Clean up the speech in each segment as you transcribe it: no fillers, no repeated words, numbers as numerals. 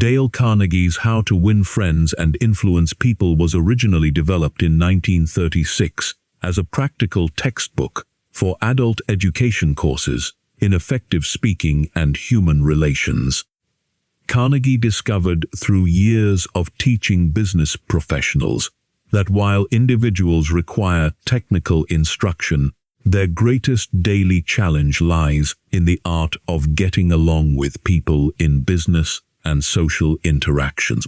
Dale Carnegie's How to Win Friends and Influence People was originally developed in 1936 as a practical textbook for adult education courses in effective speaking and human relations. Carnegie discovered through years of teaching business professionals that while individuals require technical instruction, their greatest daily challenge lies in the art of getting along with people in business and social interactions.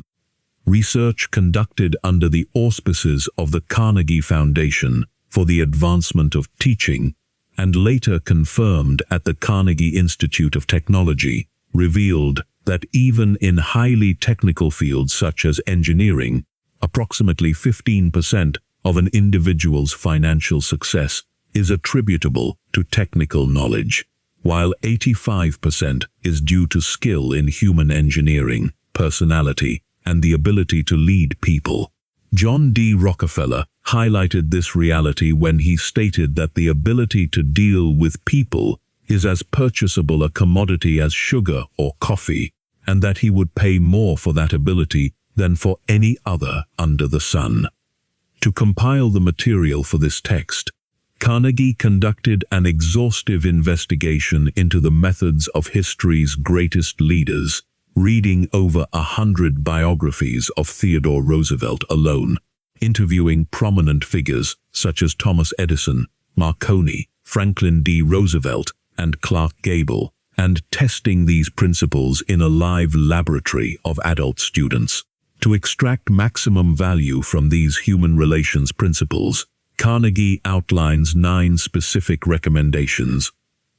Research conducted under the auspices of the Carnegie Foundation for the Advancement of Teaching and later confirmed at the Carnegie Institute of Technology revealed that even in highly technical fields such as engineering, approximately 15% of an individual's financial success is attributable to technical knowledge, while 85% is due to skill in human engineering, personality, and the ability to lead people. John D. Rockefeller highlighted this reality when he stated that the ability to deal with people is as purchasable a commodity as sugar or coffee, and that he would pay more for that ability than for any other under the sun. To compile the material for this text, Carnegie conducted an exhaustive investigation into the methods of history's greatest leaders, reading over 100 biographies of Theodore Roosevelt alone, interviewing prominent figures such as Thomas Edison, Marconi, Franklin D. Roosevelt, and Clark Gable, and testing these principles in a live laboratory of adult students. To extract maximum value from these human relations principles, Carnegie outlines 9 specific recommendations.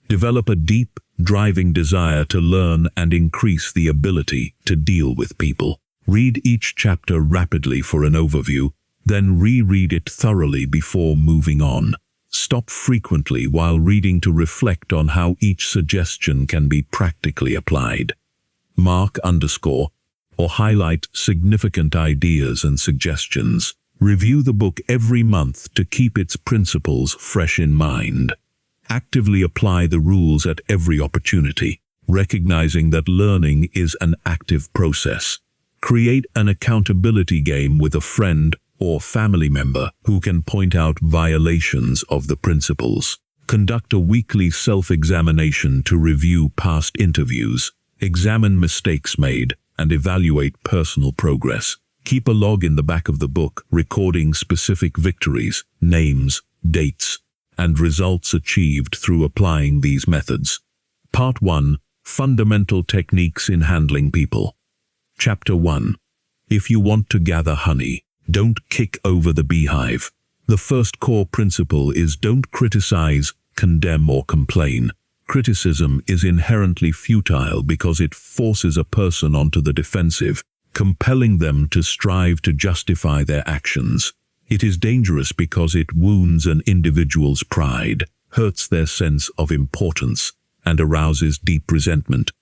Develop a deep, driving desire to learn and increase the ability to deal with people. Read each chapter rapidly for an overview, then reread it thoroughly before moving on. Stop frequently while reading to reflect on how each suggestion can be practically applied. Mark or highlight significant ideas and suggestions. Review the book every month to keep its principles fresh in mind. Actively apply the rules at every opportunity, recognizing that learning is an active process. Create an accountability game with a friend or family member who can point out violations of the principles. Conduct a weekly self-examination to review past interviews, examine mistakes made, and evaluate personal progress. Keep a log in the back of the book recording specific victories, names, dates, and results achieved through applying these methods. Part 1. Fundamental Techniques in Handling People. Chapter 1. If you want to gather honey, don't kick over the beehive. The first core principle is don't criticize, condemn, or complain. Criticism is inherently futile because it forces a person onto the defensive, compelling them to strive to justify their actions. It is dangerous because it wounds an individual's pride, hurts their sense of importance, and arouses deep resentment.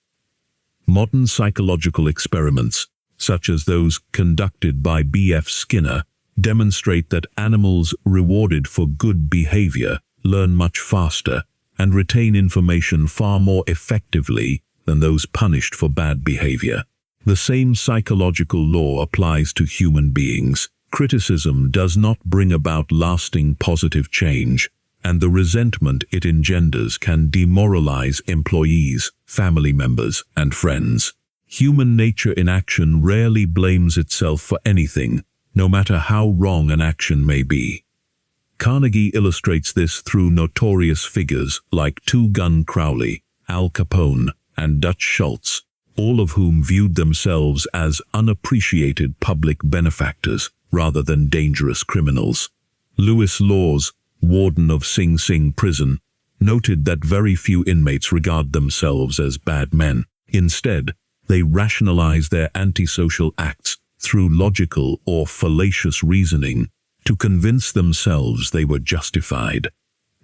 Modern psychological experiments, such as those conducted by B.F. Skinner, demonstrate that animals rewarded for good behavior learn much faster and retain information far more effectively than those punished for bad behavior. The same psychological law applies to human beings. Criticism does not bring about lasting positive change, and the resentment it engenders can demoralize employees, family members, and friends. Human nature in action rarely blames itself for anything, no matter how wrong an action may be. Carnegie illustrates this through notorious figures like Two Gun Crowley, Al Capone, and Dutch Schultz, all of whom viewed themselves as unappreciated public benefactors rather than dangerous criminals. Lewis Laws, warden of Sing Sing prison, noted that very few inmates regard themselves as bad men. Instead, they rationalize their antisocial acts through logical or fallacious reasoning to convince themselves they were justified.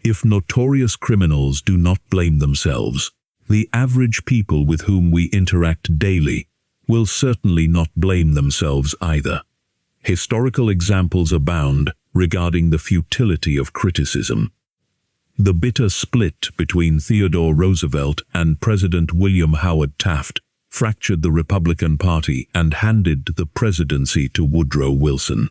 If notorious criminals do not blame themselves, the average people with whom we interact daily will certainly not blame themselves either. Historical examples abound regarding the futility of criticism. The bitter split between Theodore Roosevelt and President William Howard Taft fractured the Republican Party, and handed the presidency to Woodrow Wilson.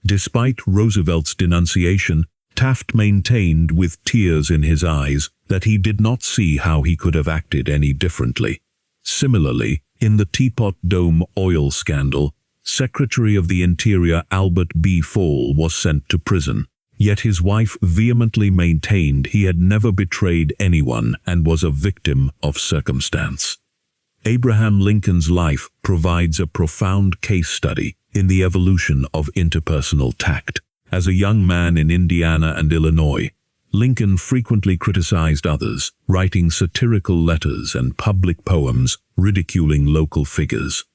Despite Roosevelt's denunciation, Taft maintained with tears in his eyes that he did not see how he could have acted any differently. Similarly, in the Teapot Dome oil scandal, Secretary of the Interior Albert B. Fall was sent to prison. Yet his wife vehemently maintained he had never betrayed anyone and was a victim of circumstance. Abraham Lincoln's life provides a profound case study in the evolution of interpersonal tact. As a young man in Indiana and Illinois, Lincoln frequently criticized others, writing satirical letters and public poems ridiculing local figures.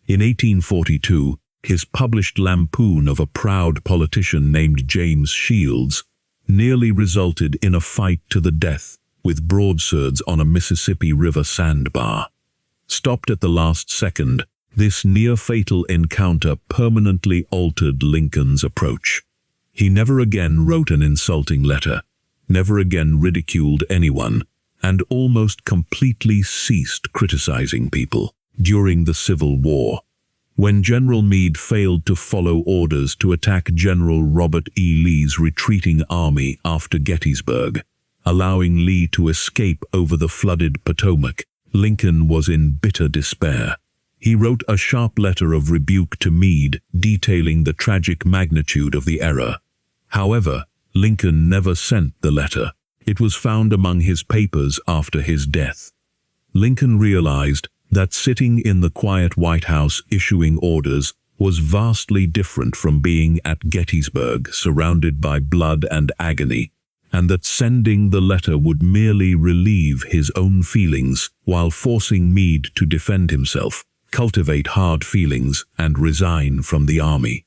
In 1842, his published lampoon of a proud politician named James Shields nearly resulted in a fight to the death with broadswords on a Mississippi River sandbar. Stopped at the last second, this near-fatal encounter permanently altered Lincoln's approach. He never again wrote an insulting letter, never again ridiculed anyone, and almost completely ceased criticizing people. During the Civil War, when General Meade failed to follow orders to attack General Robert E. Lee's retreating army after Gettysburg, allowing Lee to escape over the flooded Potomac, Lincoln was in bitter despair. He wrote a sharp letter of rebuke to Meade, detailing the tragic magnitude of the error. However, Lincoln never sent the letter. It was found among his papers after his death. Lincoln realized that sitting in the quiet White House issuing orders was vastly different from being at Gettysburg surrounded by blood and agony, and that sending the letter would merely relieve his own feelings while forcing Meade to defend himself, cultivate hard feelings, and resign from the army.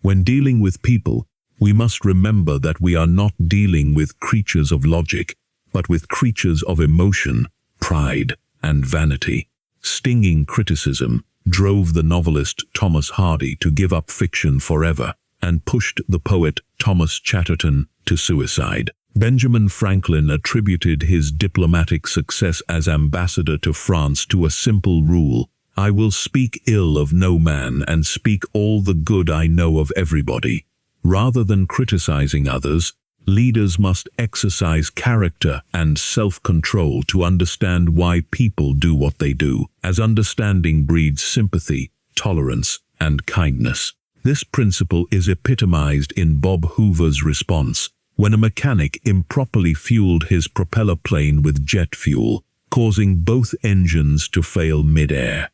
When dealing with people, we must remember that we are not dealing with creatures of logic, but with creatures of emotion, pride, and vanity. Stinging criticism drove the novelist Thomas Hardy to give up fiction forever and pushed the poet Thomas Chatterton to suicide. Benjamin Franklin attributed his diplomatic success as ambassador to France to a simple rule: I will speak ill of no man and speak all the good I know of everybody. Rather than criticizing others, leaders must exercise character and self-control to understand why people do what they do, as understanding breeds sympathy, tolerance, and kindness. This principle is epitomized in Bob Hoover's response when a mechanic improperly fueled his propeller plane with jet fuel, causing both engines to fail mid-air.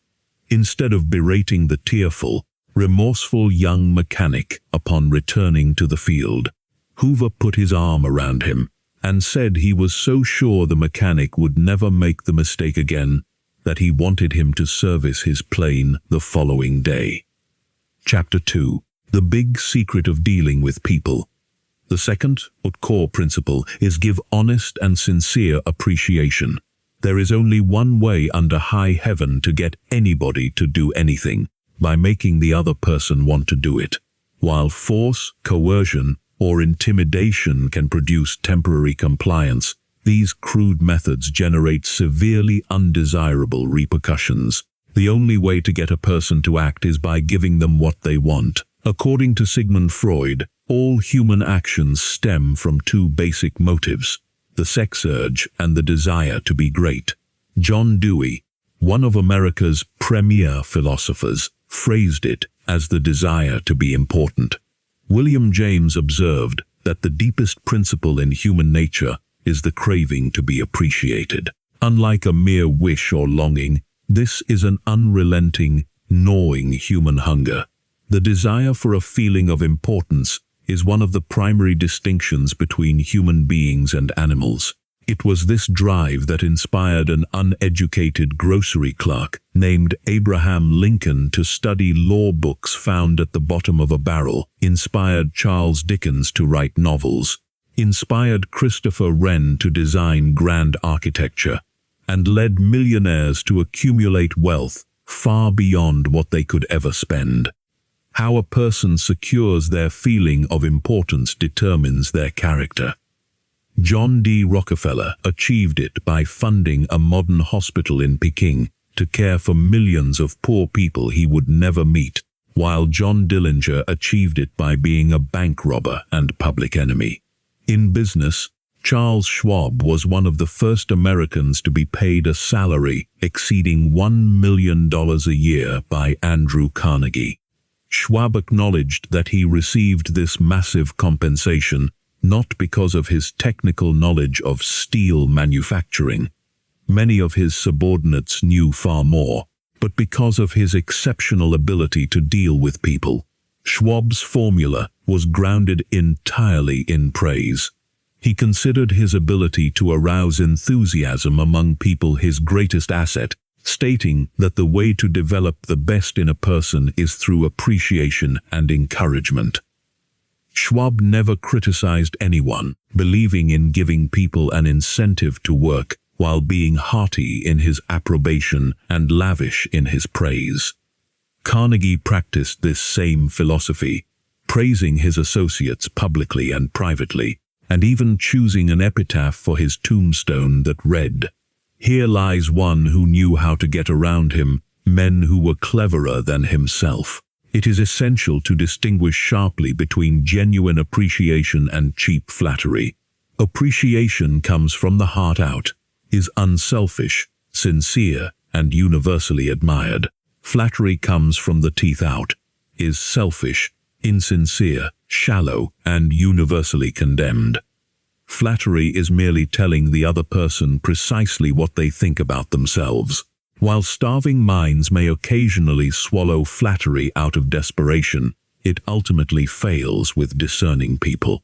Instead of berating the tearful, remorseful young mechanic upon returning to the field, Hoover put his arm around him and said he was so sure the mechanic would never make the mistake again that he wanted him to service his plane the following day. Chapter 2. The Big Secret of Dealing with People. The second, or core principle, is give honest and sincere appreciation. There is only one way under high heaven to get anybody to do anything: by making the other person want to do it. While force, coercion, or intimidation can produce temporary compliance, these crude methods generate severely undesirable repercussions. The only way to get a person to act is by giving them what they want. According to Sigmund Freud, all human actions stem from two basic motives: the sex urge and the desire to be great. John Dewey, one of America's premier philosophers, phrased it as the desire to be important. William James observed that the deepest principle in human nature is the craving to be appreciated. Unlike a mere wish or longing, this is an unrelenting, gnawing human hunger. The desire for a feeling of importance is one of the primary distinctions between human beings and animals. It was this drive that inspired an uneducated grocery clerk named Abraham Lincoln to study law books found at the bottom of a barrel, inspired Charles Dickens to write novels, inspired Christopher Wren to design grand architecture, and led millionaires to accumulate wealth far beyond what they could ever spend. How a person secures their feeling of importance determines their character. John D. Rockefeller achieved it by funding a modern hospital in Peking to care for millions of poor people he would never meet, while John Dillinger achieved it by being a bank robber and public enemy. In business, Charles Schwab was one of the first Americans to be paid a salary exceeding $1 million a year by Andrew Carnegie. Schwab acknowledged that he received this massive compensation not because of his technical knowledge of steel manufacturing. Many of his subordinates knew far more, but because of his exceptional ability to deal with people. Schwab's formula was grounded entirely in praise. He considered his ability to arouse enthusiasm among people his greatest asset, stating that the way to develop the best in a person is through appreciation and encouragement. Schwab never criticized anyone, believing in giving people an incentive to work while being hearty in his approbation and lavish in his praise. Carnegie practiced this same philosophy, praising his associates publicly and privately, and even choosing an epitaph for his tombstone that read, "Here lies one who knew how to get around him men who were cleverer than himself." It is essential to distinguish sharply between genuine appreciation and cheap flattery. Appreciation comes from the heart out, is unselfish, sincere, and universally admired. Flattery comes from the teeth out, is selfish, insincere, shallow, and universally condemned. Flattery is merely telling the other person precisely what they think about themselves. While starving minds may occasionally swallow flattery out of desperation, it ultimately fails with discerning people.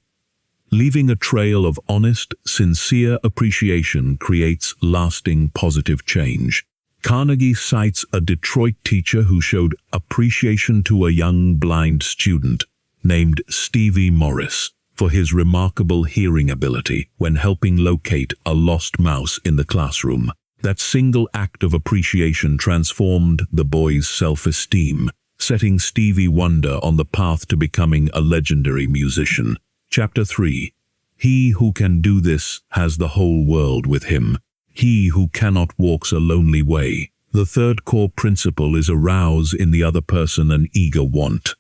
Leaving a trail of honest, sincere appreciation creates lasting positive change. Carnegie cites a Detroit teacher who showed appreciation to a young blind student named Stevie Morris for his remarkable hearing ability when helping locate a lost mouse in the classroom. That single act of appreciation transformed the boy's self-esteem, setting Stevie Wonder on the path to becoming a legendary musician. Chapter 3. He who can do this has the whole world with him. He who cannot walks a lonely way. The third core principle is arouse in the other person an eager want.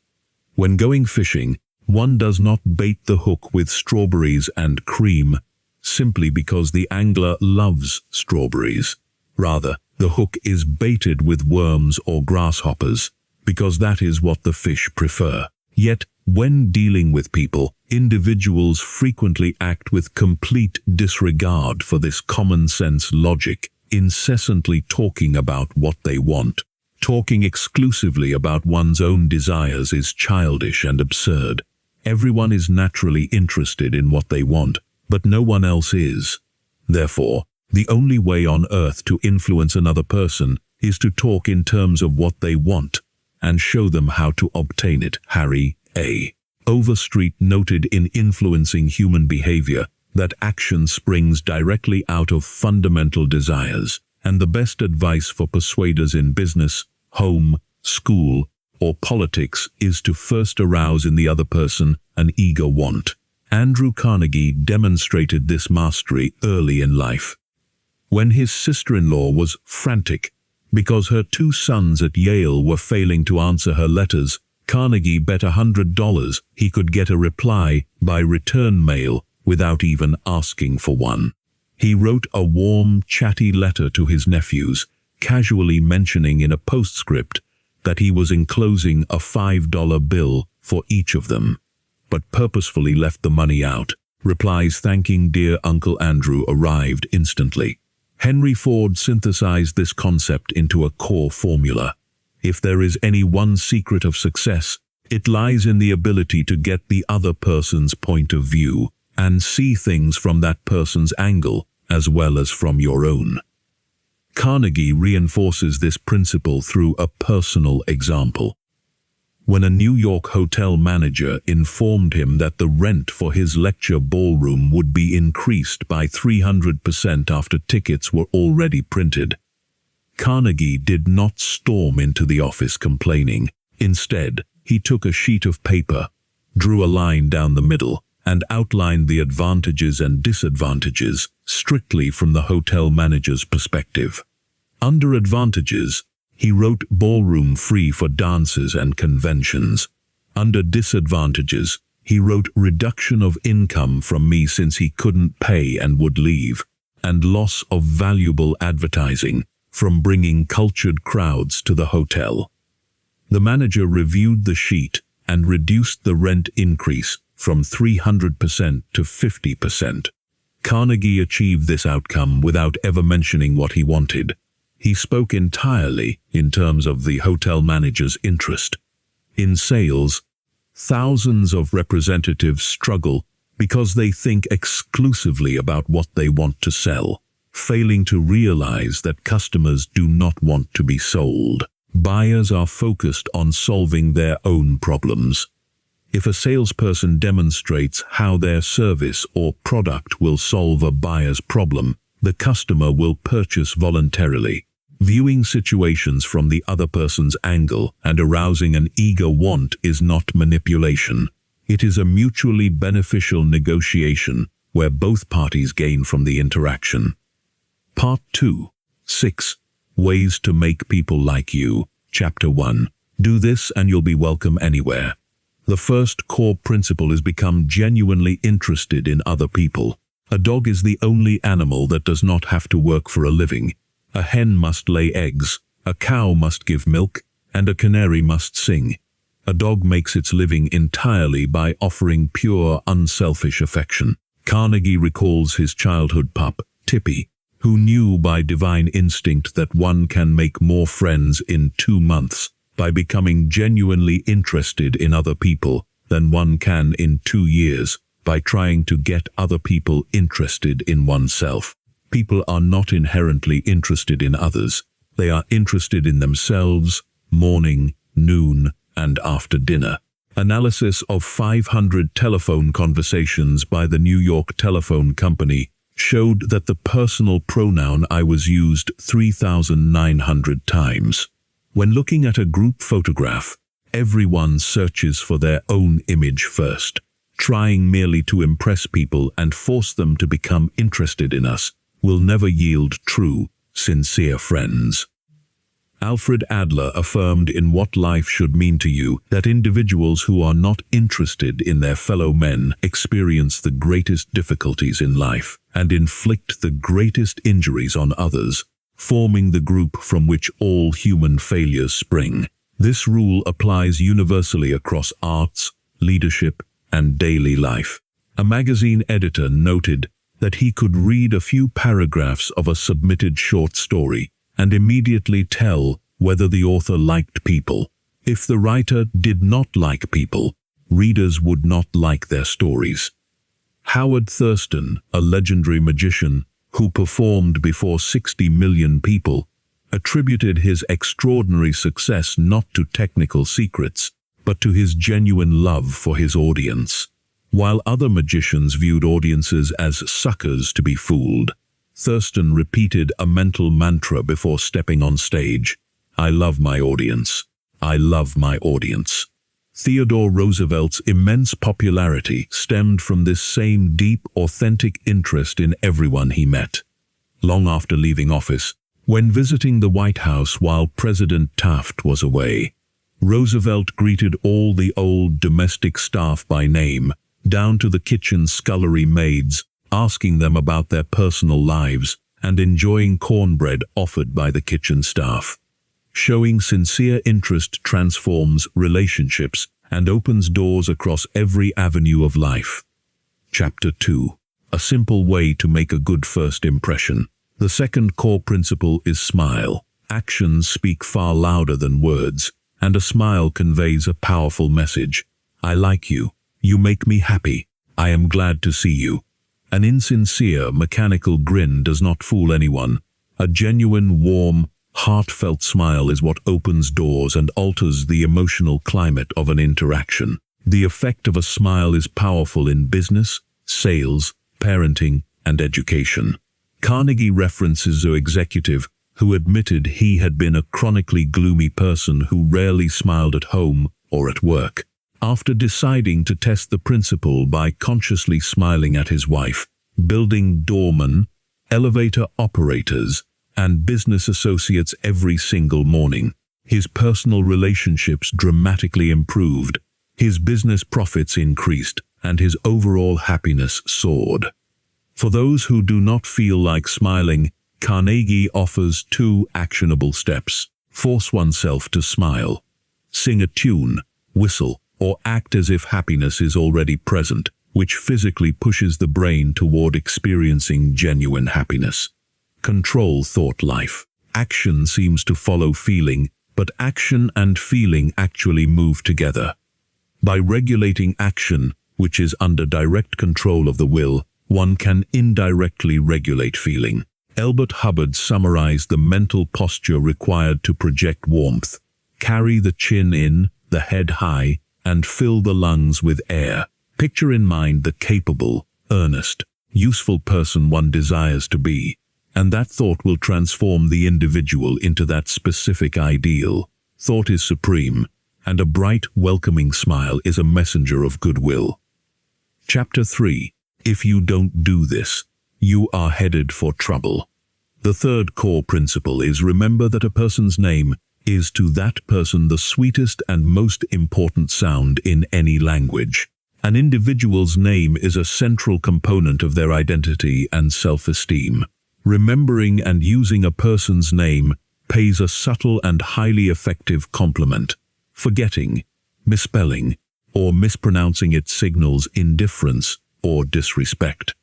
When going fishing, one does not bait the hook with strawberries and cream simply because the angler loves strawberries. Rather, the hook is baited with worms or grasshoppers because that is what the fish prefer. Yet, when dealing with people, individuals frequently act with complete disregard for this common-sense logic, incessantly talking about what they want. Talking exclusively about one's own desires is childish and absurd. Everyone is naturally interested in what they want, but no one else is. Therefore, the only way on earth to influence another person is to talk in terms of what they want and show them how to obtain it. Harry A. Overstreet noted in Influencing Human Behavior that action springs directly out of fundamental desires, and the best advice for persuaders in business, home, school, or politics is to first arouse in the other person an eager want. Andrew Carnegie demonstrated this mastery early in life. When his sister-in-law was frantic because her 2 sons at Yale were failing to answer her letters, Carnegie bet $100 he could get a reply by return mail without even asking for one. He wrote a warm, chatty letter to his nephews, casually mentioning in a postscript that he was enclosing a $5 bill for each of them, but purposefully left the money out. Replies thanking dear Uncle Andrew arrived instantly. Henry Ford synthesized this concept into a core formula. If there is any one secret of success, it lies in the ability to get the other person's point of view and see things from that person's angle as well as from your own. Carnegie reinforces this principle through a personal example. When a New York hotel manager informed him that the rent for his lecture ballroom would be increased by 300% after tickets were already printed, Carnegie did not storm into the office complaining. Instead, he took a sheet of paper, drew a line down the middle, and outlined the advantages and disadvantages strictly from the hotel manager's perspective. Under advantages, he wrote ballroom free for dances and conventions. Under disadvantages, he wrote reduction of income from me since he couldn't pay and would leave, and loss of valuable advertising from bringing cultured crowds to the hotel. The manager reviewed the sheet and reduced the rent increase from 300% to 50%. Carnegie achieved this outcome without ever mentioning what he wanted. He spoke entirely in terms of the hotel manager's interest. In sales, thousands of representatives struggle because they think exclusively about what they want to sell, failing to realize that customers do not want to be sold. Buyers are focused on solving their own problems. If a salesperson demonstrates how their service or product will solve a buyer's problem, the customer will purchase voluntarily. Viewing situations from the other person's angle and arousing an eager want is not manipulation. It is a mutually beneficial negotiation where both parties gain from the interaction. Part 2. 6. Ways to make people like you. Chapter 1. Do this and you'll be welcome anywhere. The first core principle is become genuinely interested in other people. A dog is the only animal that does not have to work for a living. A hen must lay eggs, a cow must give milk, and a canary must sing. A dog makes its living entirely by offering pure, unselfish affection. Carnegie recalls his childhood pup, Tippy, who knew by divine instinct that one can make more friends in 2 months by becoming genuinely interested in other people than one can in 2 years by trying to get other people interested in oneself. People are not inherently interested in others. They are interested in themselves, morning, noon, and after dinner. Analysis of 500 telephone conversations by the New York Telephone Company showed that the personal pronoun I was used 3,900 times. When looking at a group photograph, everyone searches for their own image first. Trying merely to impress people and force them to become interested in us will never yield true, sincere friends. Alfred Adler affirmed in What Life Should Mean to You that individuals who are not interested in their fellow men experience the greatest difficulties in life and inflict the greatest injuries on others, forming the group from which all human failures spring. This rule applies universally across arts, leadership, and daily life. A magazine editor noted that he could read a few paragraphs of a submitted short story and immediately tell whether the author liked people. If the writer did not like people, readers would not like their stories. Howard Thurston, a legendary magician who performed before 60 million people, attributed his extraordinary success not to technical secrets, but to his genuine love for his audience. While other magicians viewed audiences as suckers to be fooled, Thurston repeated a mental mantra before stepping on stage. I love my audience. I love my audience. Theodore Roosevelt's immense popularity stemmed from this same deep, authentic interest in everyone he met. Long after leaving office, when visiting the White House while President Taft was away, Roosevelt greeted all the old domestic staff by name, down to the kitchen scullery maids, asking them about their personal lives and enjoying cornbread offered by the kitchen staff. Showing sincere interest transforms relationships and opens doors across every avenue of life. Chapter 2. A simple way to make a good first impression. The second core principle is smile. Actions speak far louder than words, and a smile conveys a powerful message. I like you. You make me happy. I am glad to see you. An insincere, mechanical grin does not fool anyone. A genuine, warm, heartfelt smile is what opens doors and alters the emotional climate of an interaction. The effect of a smile is powerful in business, sales, parenting, and education. Carnegie references an executive who admitted he had been a chronically gloomy person who rarely smiled at home or at work. After deciding to test the principle by consciously smiling at his wife, building doormen, elevator operators, and business associates every single morning. His personal relationships dramatically improved, his business profits increased, and his overall happiness soared. For those who do not feel like smiling, Carnegie offers 2 actionable steps. Force oneself to smile. Sing a tune, whistle, or act as if happiness is already present, which physically pushes the brain toward experiencing genuine happiness. Control thought life. Action seems to follow feeling, but action and feeling actually move together. By regulating action, which is under direct control of the will, one can indirectly regulate feeling. Elbert Hubbard summarized the mental posture required to project warmth. Carry the chin in, the head high, and fill the lungs with air. Picture in mind the capable, earnest, useful person one desires to be, and that thought will transform the individual into that specific ideal. Thought is supreme, and a bright, welcoming smile is a messenger of goodwill. Chapter 3. If you don't do this, you are headed for trouble. The third core principle is remember that a person's name is to that person the sweetest and most important sound in any language. An individual's name is a central component of their identity and self-esteem. Remembering and using a person's name pays a subtle and highly effective compliment. Forgetting, misspelling, or mispronouncing it signals indifference or disrespect.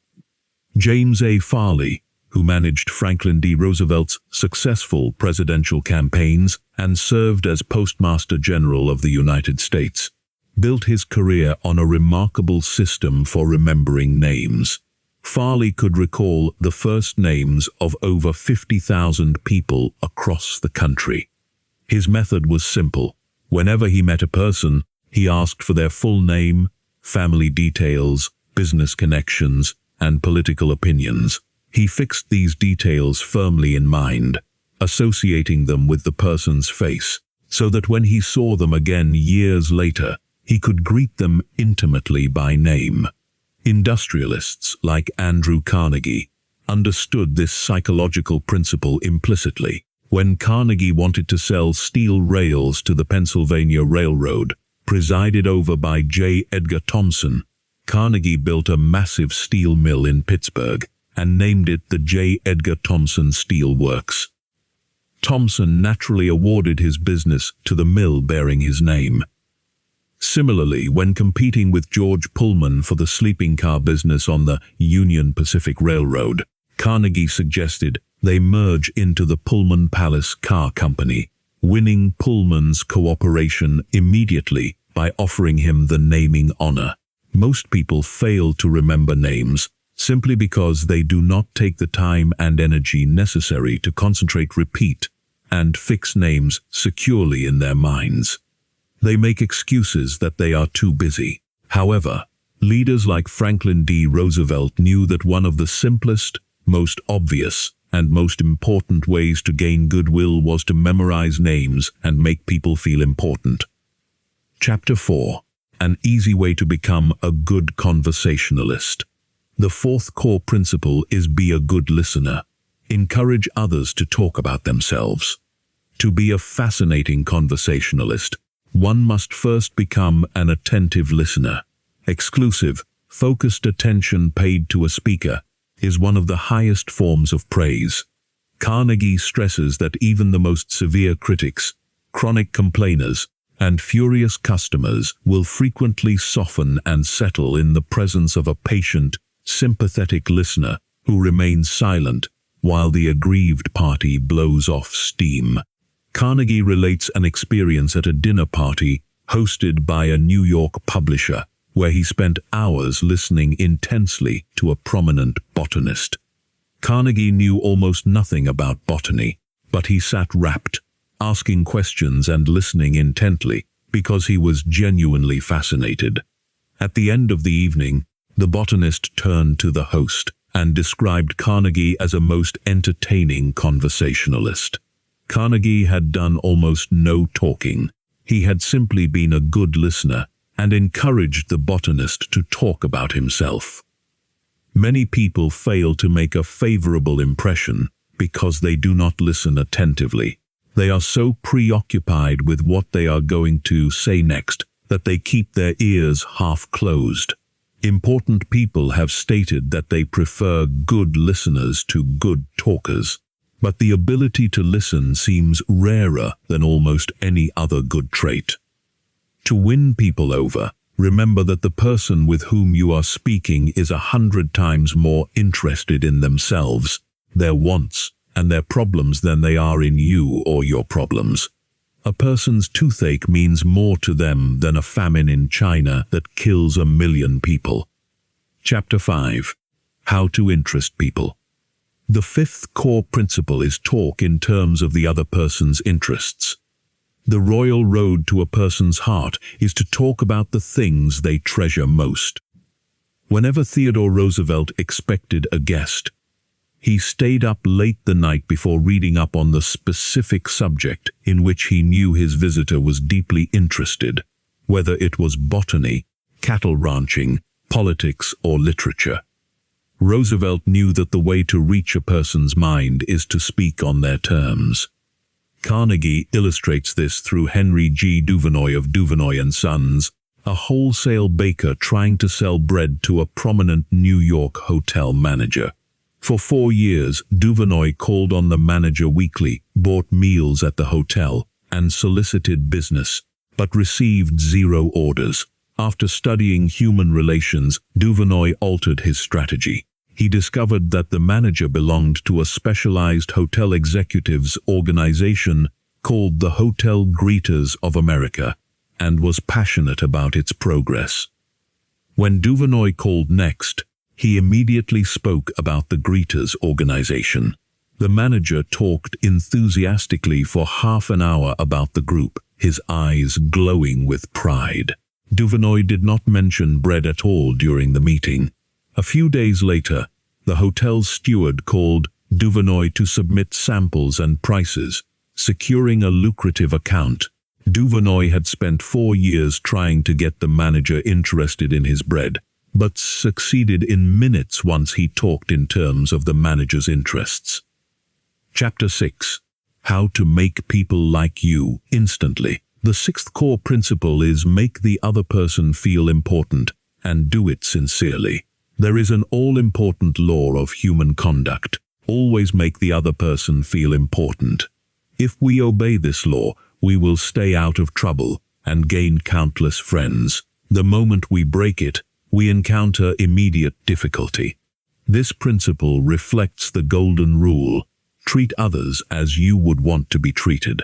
James A. Farley, who managed Franklin D. Roosevelt's successful presidential campaigns and served as Postmaster General of the United States, built his career on a remarkable system for remembering names. Farley could recall the first names of over 50,000 people across the country. His method was simple. Whenever he met a person, he asked for their full name, family details, business connections, and political opinions. He fixed these details firmly in mind, associating them with the person's face, so that when he saw them again years later, he could greet them intimately by name. Industrialists like Andrew Carnegie understood this psychological principle implicitly. When Carnegie wanted to sell steel rails to the Pennsylvania Railroad, presided over by J. Edgar Thomson, Carnegie built a massive steel mill in Pittsburgh and named it the J. Edgar Thomson Steel Works. Thomson naturally awarded his business to the mill bearing his name. Similarly, when competing with George Pullman for the sleeping car business on the Union Pacific Railroad, Carnegie suggested they merge into the Pullman Palace Car Company, winning Pullman's cooperation immediately by offering him the naming honor. Most people fail to remember names simply because they do not take the time and energy necessary to concentrate, repeat, and fix names securely in their minds. They make excuses that they are too busy. However, leaders like Franklin D. Roosevelt knew that one of the simplest, most obvious, and most important ways to gain goodwill was to memorize names and make people feel important. Chapter 4. An easy way to become a good conversationalist. The fourth core principle is be a good listener. Encourage others to talk about themselves. To be a fascinating conversationalist, one must first become an attentive listener. Exclusive, focused attention paid to a speaker is one of the highest forms of praise. Carnegie stresses that even the most severe critics, chronic complainers, and furious customers will frequently soften and settle in the presence of a patient, sympathetic listener who remains silent while the aggrieved party blows off steam. Carnegie relates an experience at a dinner party hosted by a New York publisher, where he spent hours listening intensely to a prominent botanist. Carnegie knew almost nothing about botany, but he sat rapt, asking questions and listening intently because he was genuinely fascinated. At the end of the evening, the botanist turned to the host and described Carnegie as a most entertaining conversationalist. Carnegie had done almost no talking. He had simply been a good listener and encouraged the botanist to talk about himself. Many people fail to make a favorable impression because they do not listen attentively. They are so preoccupied with what they are going to say next that they keep their ears half closed. Important people have stated that they prefer good listeners to good talkers, but the ability to listen seems rarer than almost any other good trait. To win people over, remember that the person with whom you are speaking is 100 times more interested in themselves, their wants, and their problems than they are in you or your problems. A person's toothache means more to them than a famine in China that kills 1 million people. Chapter 5. How to interest people. The 5th core principle is talk in terms of the other person's interests. The royal road to a person's heart is to talk about the things they treasure most. Whenever Theodore Roosevelt expected a guest, he stayed up late the night before reading up on the specific subject in which he knew his visitor was deeply interested, whether it was botany, cattle ranching, politics, or literature. Roosevelt knew that the way to reach a person's mind is to speak on their terms. Carnegie illustrates this through Henry G. Duvernoy of Duvernoy & Sons, a wholesale baker trying to sell bread to a prominent New York hotel manager. For 4 years, Duvernoy called on the manager weekly, bought meals at the hotel, and solicited business, but received 0 orders. After studying human relations, Duvernoy altered his strategy. He discovered that the manager belonged to a specialized hotel executives organization called the Hotel Greeters of America, and was passionate about its progress. When Duvernoy called next, he immediately spoke about the Greeters organization. The manager talked enthusiastically for half an hour about the group, his eyes glowing with pride. Duvernoy did not mention bread at all during the meeting. A few days later, the hotel's steward called Duvernoy to submit samples and prices, securing a lucrative account. Duvernoy had spent 4 years trying to get the manager interested in his bread, but succeeded in minutes once he talked in terms of the manager's interests. Chapter 6. How to make people like you instantly. The 6th core principle is make the other person feel important, and do it sincerely. There is an all-important law of human conduct. Always make the other person feel important. If we obey this law, we will stay out of trouble and gain countless friends. The moment we break it, we encounter immediate difficulty. This principle reflects the golden rule: treat others as you would want to be treated.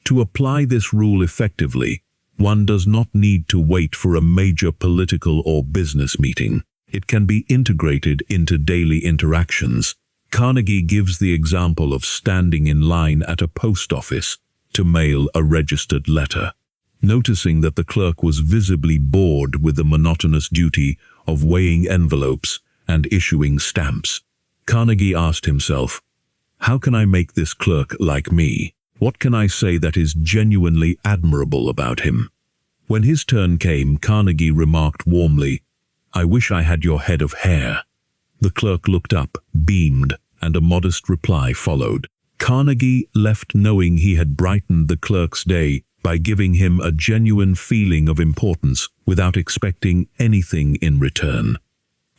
To apply this rule effectively, one does not need to wait for a major political or business meeting. It can be integrated into daily interactions. Carnegie gives the example of standing in line at a post office to mail a registered letter. Noticing that the clerk was visibly bored with the monotonous duty of weighing envelopes and issuing stamps, Carnegie asked himself, "How can I make this clerk like me? What can I say that is genuinely admirable about him?" When his turn came, Carnegie remarked warmly, "I wish I had your head of hair." The clerk looked up, beamed, and a modest reply followed. Carnegie left knowing he had brightened the clerk's day by giving him a genuine feeling of importance without expecting anything in return.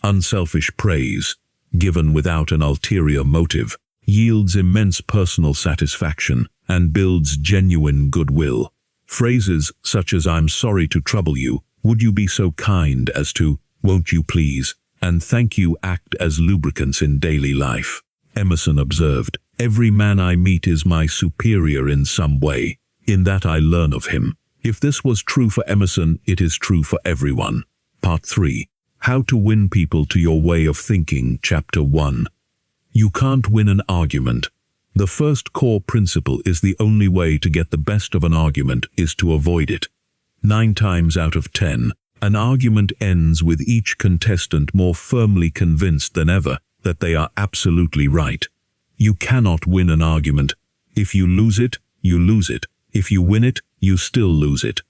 Unselfish praise, given without an ulterior motive, yields immense personal satisfaction and builds genuine goodwill. Phrases such as "I'm sorry to trouble you," "Would you be so kind as to," "Won't you please," and "Thank you" act as lubricants in daily life. Emerson observed, "Every man I meet is my superior in some way. In that I learn of him." If this was true for Emerson, it is true for everyone. Part 3. How to win people to your way of thinking. Chapter 1. You can't win an argument. The first core principle is the only way to get the best of an argument is to avoid it. 9 times out of 10, an argument ends with each contestant more firmly convinced than ever that they are absolutely right. You cannot win an argument. If you lose it, you lose it. If you win it, you still lose it.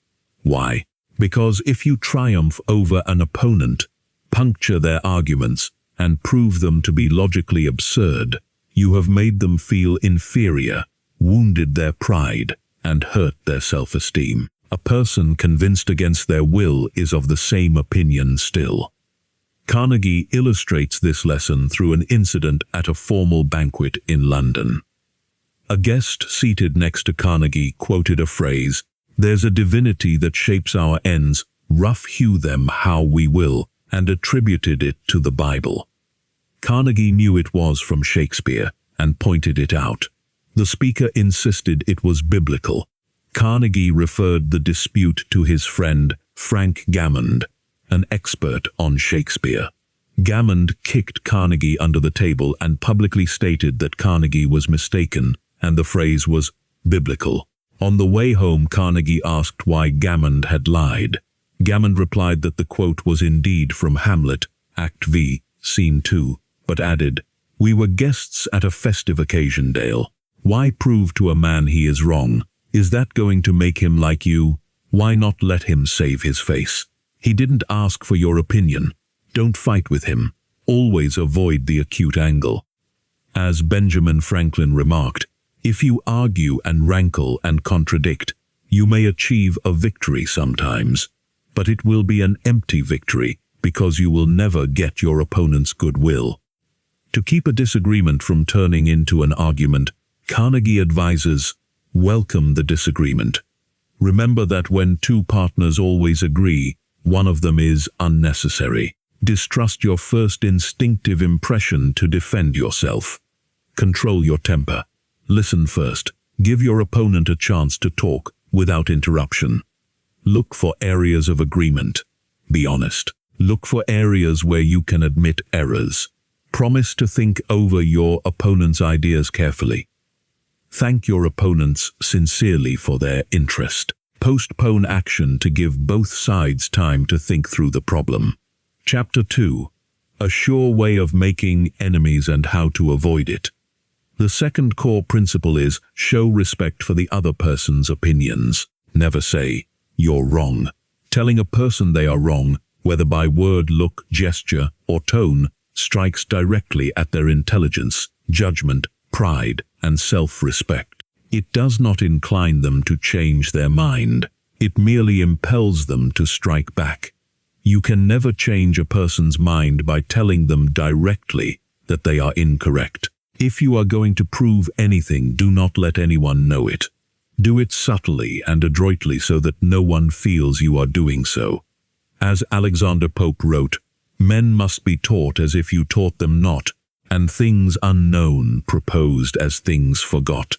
Why? Because if you triumph over an opponent, puncture their arguments, and prove them to be logically absurd, You have made them feel inferior, wounded their pride, and hurt their self-esteem. A person convinced against their will is of the same opinion still. Carnegie illustrates this lesson through an incident at a formal banquet in London. A guest seated next to Carnegie quoted a phrase, "There's a divinity that shapes our ends, rough-hew them how we will," and attributed it to the Bible. Carnegie knew it was from Shakespeare and pointed it out. The speaker insisted it was biblical. Carnegie referred the dispute to his friend Frank Gammond, an expert on Shakespeare. Gammond kicked Carnegie under the table and publicly stated that Carnegie was mistaken and the phrase was biblical. On the way home, Carnegie asked why Gammond had lied. Gammond replied that the quote was indeed from Hamlet, Act V, Scene 2, but added, "We were guests at a festive occasion, Dale. Why prove to a man he is wrong? Is that going to make him like you? Why not let him save his face? He didn't ask for your opinion. Don't fight with him. Always avoid the acute angle." As Benjamin Franklin remarked, if you argue and rankle and contradict, you may achieve a victory sometimes, but it will be an empty victory because you will never get your opponent's goodwill. To keep a disagreement from turning into an argument, Carnegie advises, welcome the disagreement. Remember that when two partners always agree, one of them is unnecessary. Distrust your first instinctive impression to defend yourself. Control your temper. Listen first. Give your opponent a chance to talk without interruption. Look for areas of agreement. Be honest. Look for areas where you can admit errors. Promise to think over your opponent's ideas carefully. Thank your opponents sincerely for their interest. Postpone action to give both sides time to think through the problem. Chapter 2. A sure way of making enemies and how to avoid it. The second core principle is show respect for the other person's opinions. Never say, "You're wrong." Telling a person they are wrong, whether by word, look, gesture, or tone, strikes directly at their intelligence, judgment, pride, and self-respect. It does not incline them to change their mind. It merely impels them to strike back. You can never change a person's mind by telling them directly that they are incorrect. If you are going to prove anything, do not let anyone know it. Do it subtly and adroitly so that no one feels you are doing so. As Alexander Pope wrote, "Men must be taught as if you taught them not, and things unknown proposed as things forgot."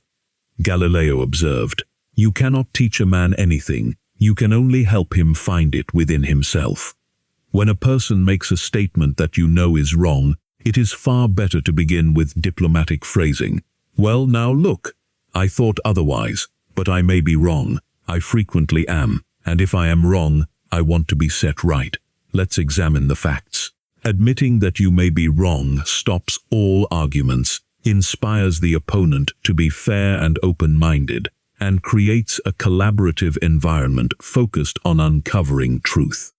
Galileo observed, "You cannot teach a man anything, you can only help him find it within himself." When a person makes a statement that you know is wrong, it is far better to begin with diplomatic phrasing. "Well, now look, I thought otherwise, but I may be wrong. I frequently am, and if I am wrong, I want to be set right. Let's examine the facts." Admitting that you may be wrong stops all arguments, inspires the opponent to be fair and open-minded, and creates a collaborative environment focused on uncovering truth.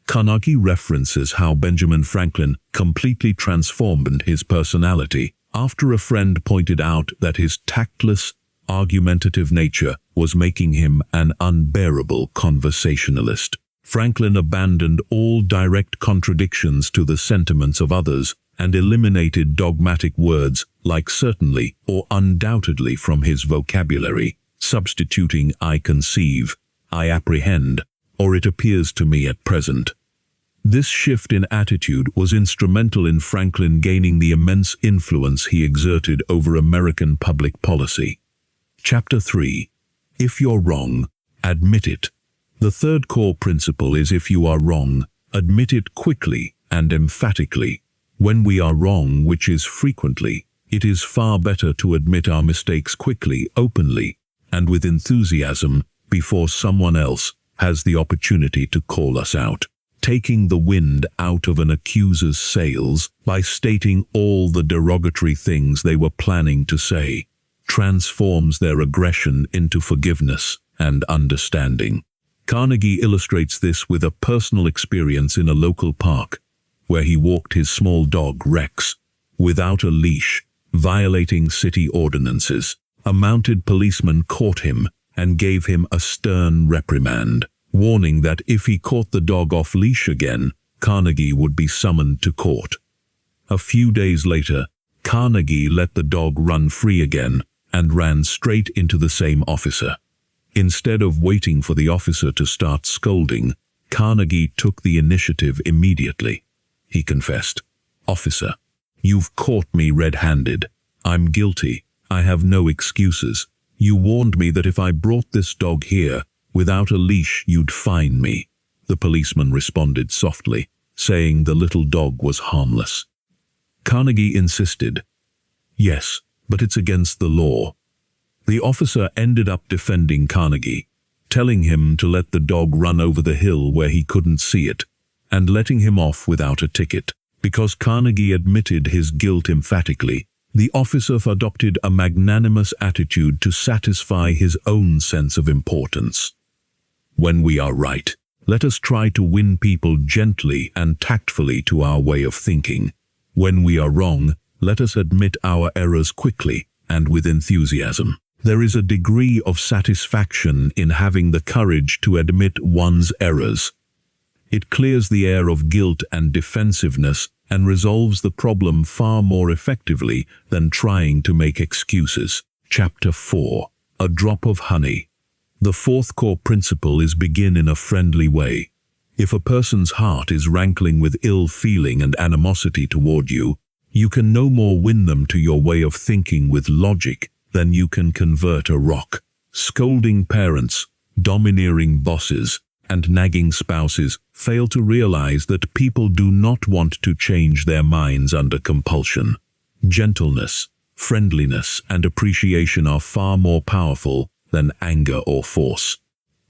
Carnegie references how Benjamin Franklin completely transformed his personality after a friend pointed out that his tactless, argumentative nature was making him an unbearable conversationalist. Franklin abandoned all direct contradictions to the sentiments of others and eliminated dogmatic words like certainly or undoubtedly from his vocabulary, substituting "I conceive," "I apprehend," or "it appears to me at present." This shift in attitude was instrumental in Franklin gaining the immense influence he exerted over American public policy. Chapter 3. If you're wrong, admit it. The third core principle is if you are wrong, admit it quickly and emphatically. When we are wrong, which is frequently, it is far better to admit our mistakes quickly, openly, and with enthusiasm before someone else has the opportunity to call us out. Taking the wind out of an accuser's sails by stating all the derogatory things they were planning to say transforms their aggression into forgiveness and understanding. Carnegie illustrates this with a personal experience in a local park, where he walked his small dog, Rex, without a leash, violating city ordinances. A mounted policeman caught him and gave him a stern reprimand, warning that if he caught the dog off leash again, Carnegie would be summoned to court. A few days later, Carnegie let the dog run free again and ran straight into the same officer. Instead of waiting for the officer to start scolding, Carnegie took the initiative immediately. He confessed, "Officer, you've caught me red-handed. I'm guilty. I have no excuses. You warned me that if I brought this dog here without a leash, you'd fine me." The policeman responded softly, saying the little dog was harmless. Carnegie insisted, "Yes, but it's against the law." The officer ended up defending Carnegie, telling him to let the dog run over the hill where he couldn't see it, and letting him off without a ticket. Because Carnegie admitted his guilt emphatically, the officer adopted a magnanimous attitude to satisfy his own sense of importance. When we are right, let us try to win people gently and tactfully to our way of thinking. When we are wrong, let us admit our errors quickly and with enthusiasm. There is a degree of satisfaction in having the courage to admit one's errors. It clears the air of guilt and defensiveness and resolves the problem far more effectively than trying to make excuses. Chapter 4. A Drop of Honey. The fourth core principle is begin in a friendly way. If a person's heart is rankling with ill feeling and animosity toward you, you can no more win them to your way of thinking with logic than you can convert a rock. Scolding parents, domineering bosses, and nagging spouses fail to realize that people do not want to change their minds under compulsion. Gentleness, friendliness, and appreciation are far more powerful than anger or force.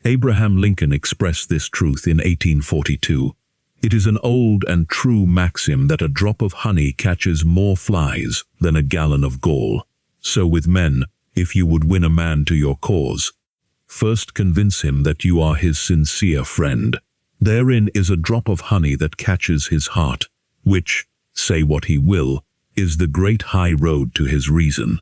Abraham Lincoln expressed this truth in 1842. It is an old and true maxim that a drop of honey catches more flies than a gallon of gall. So with men, if you would win a man to your cause, first convince him that you are his sincere friend. Therein is a drop of honey that catches his heart, which, say what he will, is the great high road to his reason.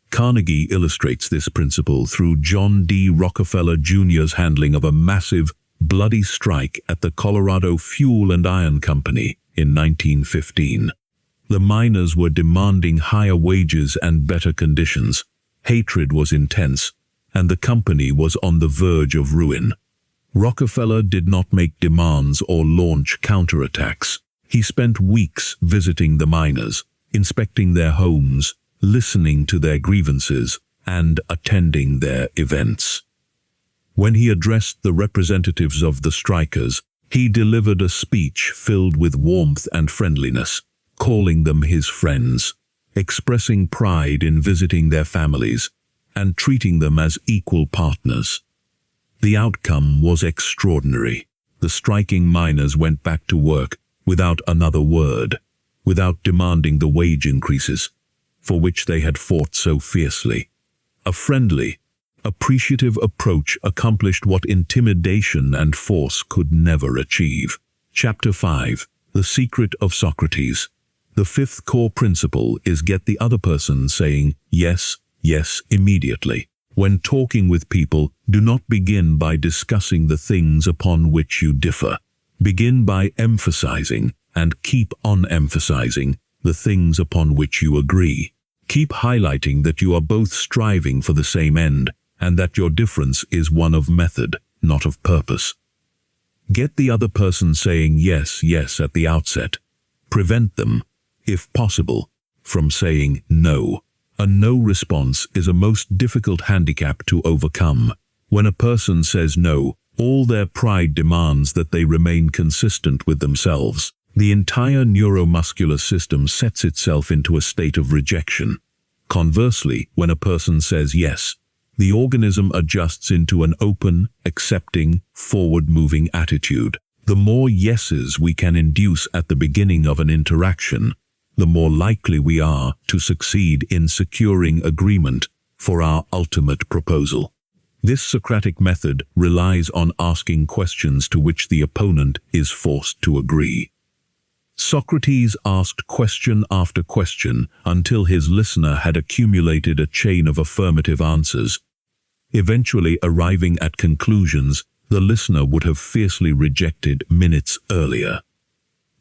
Carnegie illustrates this principle through John D. Rockefeller Jr.'s handling of a massive, bloody strike at the Colorado Fuel and Iron Company in 1915. The miners were demanding higher wages and better conditions. Hatred was intense, and the company was on the verge of ruin. Rockefeller did not make demands or launch counterattacks. He spent weeks visiting the miners, inspecting their homes, listening to their grievances, and attending their events. When he addressed the representatives of the strikers, he delivered a speech filled with warmth and friendliness, calling them his friends, expressing pride in visiting their families, and treating them as equal partners. The outcome was extraordinary. The striking miners went back to work without another word, without demanding the wage increases, for which they had fought so fiercely. A friendly, appreciative approach accomplished what intimidation and force could never achieve. Chapter 5. The Secret of Socrates. The fifth core principle is get the other person saying yes, yes immediately. When talking with people, do not begin by discussing the things upon which you differ. Begin by emphasizing, and keep on emphasizing, the things upon which you agree. Keep highlighting that you are both striving for the same end, and that your difference is one of method, not of purpose. Get the other person saying yes, yes at the outset. Prevent them, if possible, from saying no. A no response is a most difficult handicap to overcome. When a person says no, all their pride demands that they remain consistent with themselves. The entire neuromuscular system sets itself into a state of rejection. Conversely, when a person says yes, the organism adjusts into an open, accepting, forward-moving attitude. The more yeses we can induce at the beginning of an interaction, the more likely we are to succeed in securing agreement for our ultimate proposal. This Socratic method relies on asking questions to which the opponent is forced to agree. Socrates asked question after question until his listener had accumulated a chain of affirmative answers. Eventually arriving at conclusions the listener would have fiercely rejected minutes earlier.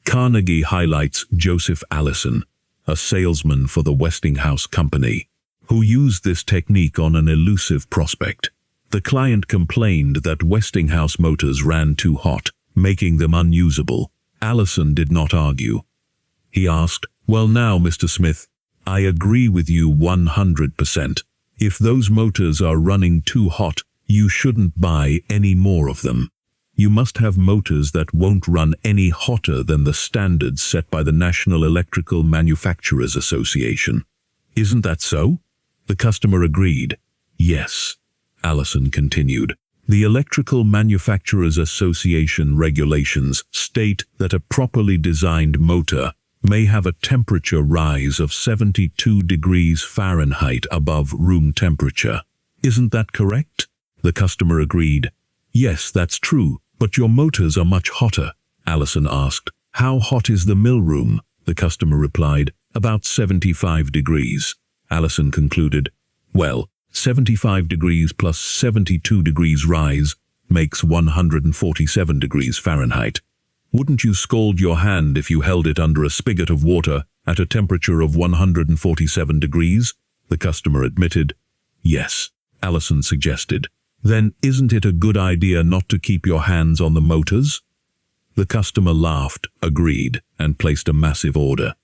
Carnegie highlights Joseph Allison, a salesman for the Westinghouse Company, who used this technique on an elusive prospect. The client complained that Westinghouse motors ran too hot, making them unusable. Allison did not argue. He asked, "Well now, Mr. Smith, I agree with you 100%. If those motors are running too hot, you shouldn't buy any more of them. You must have motors that won't run any hotter than the standards set by the National Electrical Manufacturers Association. Isn't that so?" The customer agreed. "Yes," Allison continued. "The Electrical Manufacturers Association regulations state that a properly designed motor may have a temperature rise of 72 degrees Fahrenheit above room temperature. Isn't that correct?" The customer agreed. "Yes, that's true, but your motors are much hotter," Allison asked. "How hot is the mill room?" The customer replied. "About 75 degrees. Allison concluded. "Well, 75 degrees plus 72 degrees rise makes 147 degrees Fahrenheit. Wouldn't you scald your hand if you held it under a spigot of water at a temperature of 147 degrees? The customer admitted. "Yes," Allison suggested. "Then isn't it a good idea not to keep your hands on the motors?" The customer laughed, agreed, and placed a massive order.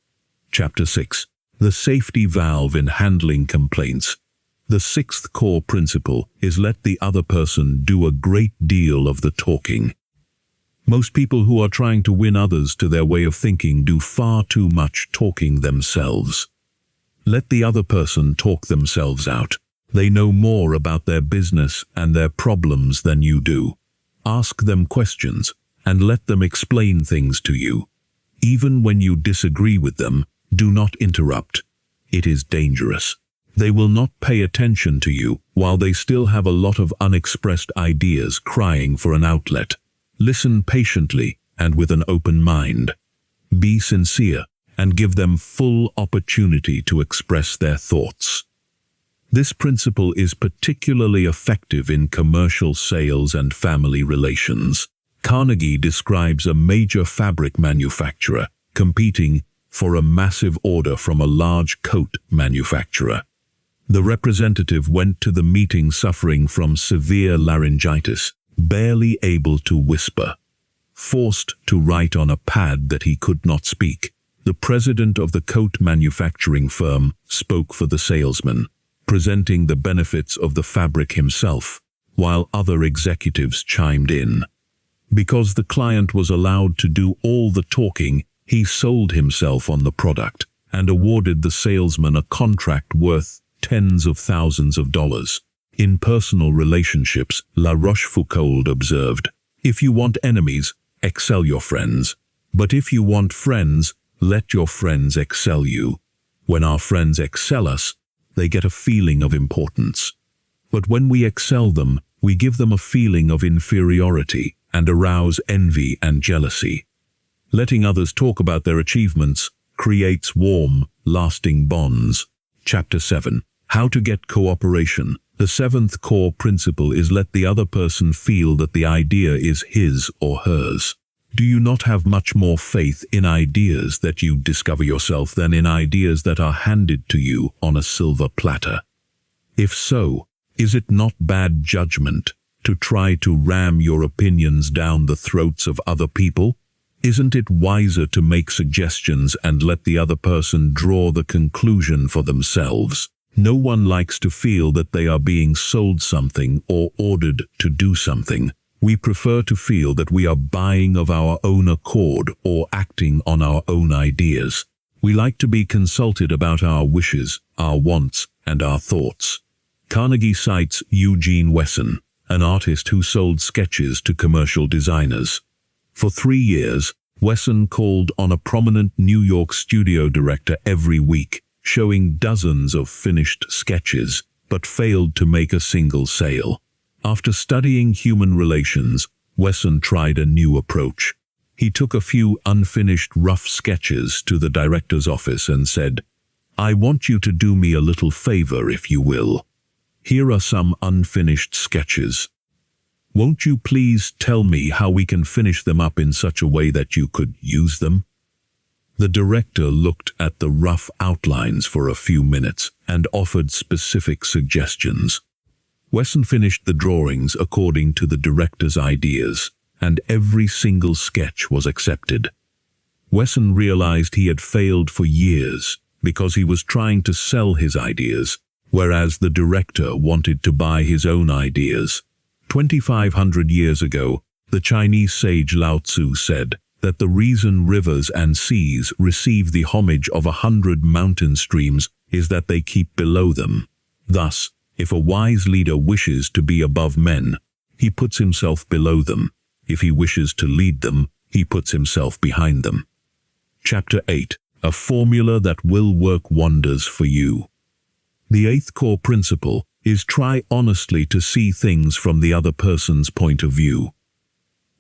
Chapter 6. The safety valve in handling complaints. The sixth core principle is let the other person do a great deal of the talking. Most people who are trying to win others to their way of thinking do far too much talking themselves. Let the other person talk themselves out. They know more about their business and their problems than you do. Ask them questions and let them explain things to you. Even when you disagree with them, do not interrupt. It is dangerous. They will not pay attention to you while they still have a lot of unexpressed ideas crying for an outlet. Listen patiently and with an open mind. Be sincere and give them full opportunity to express their thoughts. This principle is particularly effective in commercial sales and family relations. Carnegie describes a major fabric manufacturer competing for a massive order from a large coat manufacturer. The representative went to the meeting suffering from severe laryngitis, barely able to whisper, forced to write on a pad that he could not speak. The president of the coat manufacturing firm spoke for the salesman, presenting the benefits of the fabric himself, while other executives chimed in. Because the client was allowed to do all the talking, he sold himself on the product and awarded the salesman a contract worth tens of thousands of dollars. In personal relationships, La Rochefoucauld observed, "If you want enemies, excel your friends. But if you want friends, let your friends excel you. When our friends excel us, they get a feeling of importance. But when we excel them, we give them a feeling of inferiority and arouse envy and jealousy. Letting others talk about their achievements creates warm, lasting bonds." Chapter 7. How to get cooperation. The seventh core principle is let the other person feel that the idea is his or hers. Do you not have much more faith in ideas that you discover yourself than in ideas that are handed to you on a silver platter? If so, is it not bad judgment to try to ram your opinions down the throats of other people? Isn't it wiser to make suggestions and let the other person draw the conclusion for themselves? No one likes to feel that they are being sold something or ordered to do something. We prefer to feel that we are buying of our own accord or acting on our own ideas. We like to be consulted about our wishes, our wants, and our thoughts. Carnegie cites Eugene Wesson, an artist who sold sketches to commercial designers. For 3 years, Wesson called on a prominent New York studio director every week, showing dozens of finished sketches, but failed to make a single sale. After studying human relations, Wesson tried a new approach. He took a few unfinished rough sketches to the director's office and said, "I want you to do me a little favor, if you will. Here are some unfinished sketches. Won't you please tell me how we can finish them up in such a way that you could use them?" The director looked at the rough outlines for a few minutes and offered specific suggestions. Wesson finished the drawings according to the director's ideas, and every single sketch was accepted. Wesson realized he had failed for years because he was trying to sell his ideas, whereas the director wanted to buy his own ideas. 2,500 years ago, the Chinese sage Lao Tzu said that the reason rivers and seas receive the homage of 100 mountain streams is that they keep below them. Thus, if a wise leader wishes to be above men, he puts himself below them. If he wishes to lead them, he puts himself behind them. Chapter 8. A formula that will work wonders for you. The 8th core principle is try honestly to see things from the other person's point of view.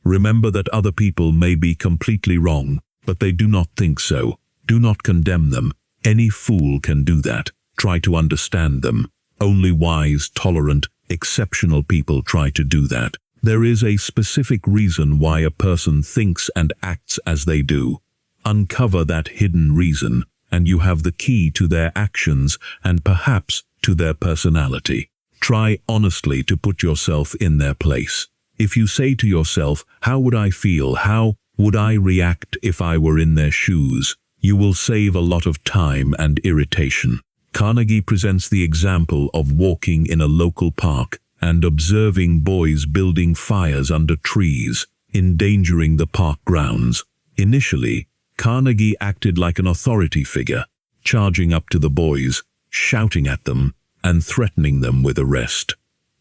Remember that other people may be completely wrong, but they do not think so. Do not condemn them. Any fool can do that. Try to understand them. Only wise, tolerant, exceptional people try to do that. There is a specific reason why a person thinks and acts as they do. Uncover that hidden reason, and you have the key to their actions and perhaps to their personality. Try honestly to put yourself in their place. If you say to yourself, "How would I feel? How would I react if I were in their shoes?" you will save a lot of time and irritation. Carnegie presents the example of walking in a local park and observing boys building fires under trees, endangering the park grounds. Initially, Carnegie acted like an authority figure, charging up to the boys, shouting at them, and threatening them with arrest.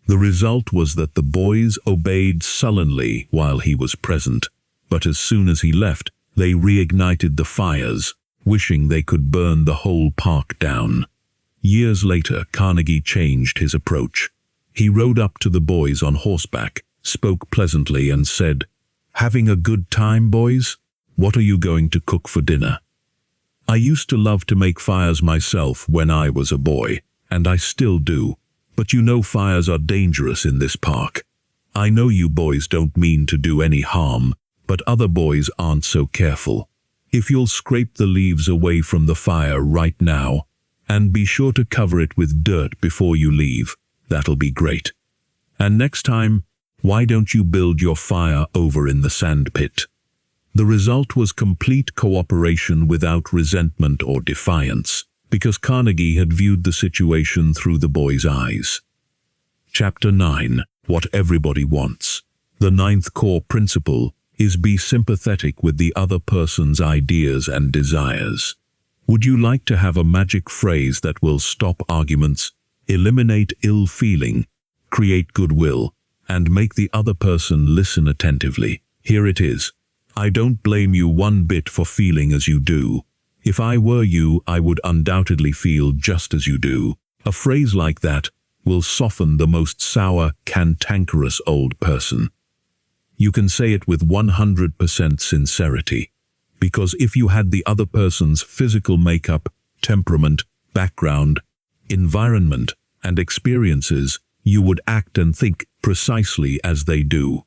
The result was that the boys obeyed sullenly while he was present, but as soon as he left, they reignited the fires, wishing they could burn the whole park down. Years later, Carnegie changed his approach. He rode up to the boys on horseback, spoke pleasantly, and said, "Having a good time, boys? What are you going to cook for dinner? I used to love to make fires myself when I was a boy, and I still do. But you know fires are dangerous in this park. I know you boys don't mean to do any harm, but other boys aren't so careful. If you'll scrape the leaves away from the fire right now, and be sure to cover it with dirt before you leave, that'll be great. And next time, why don't you build your fire over in the sand pit?" The result was complete cooperation without resentment or defiance, because Carnegie had viewed the situation through the boys' eyes. Chapter 9. What everybody wants. The 9th core principle is be sympathetic with the other person's ideas and desires. Would you like to have a magic phrase that will stop arguments, eliminate ill feeling, create goodwill, and make the other person listen attentively? Here it is. I don't blame you one bit for feeling as you do. If I were you, I would undoubtedly feel just as you do. A phrase like that will soften the most sour, cantankerous old person. You can say it with 100% sincerity, because if you had the other person's physical makeup, temperament, background, environment, and experiences, you would act and think precisely as they do.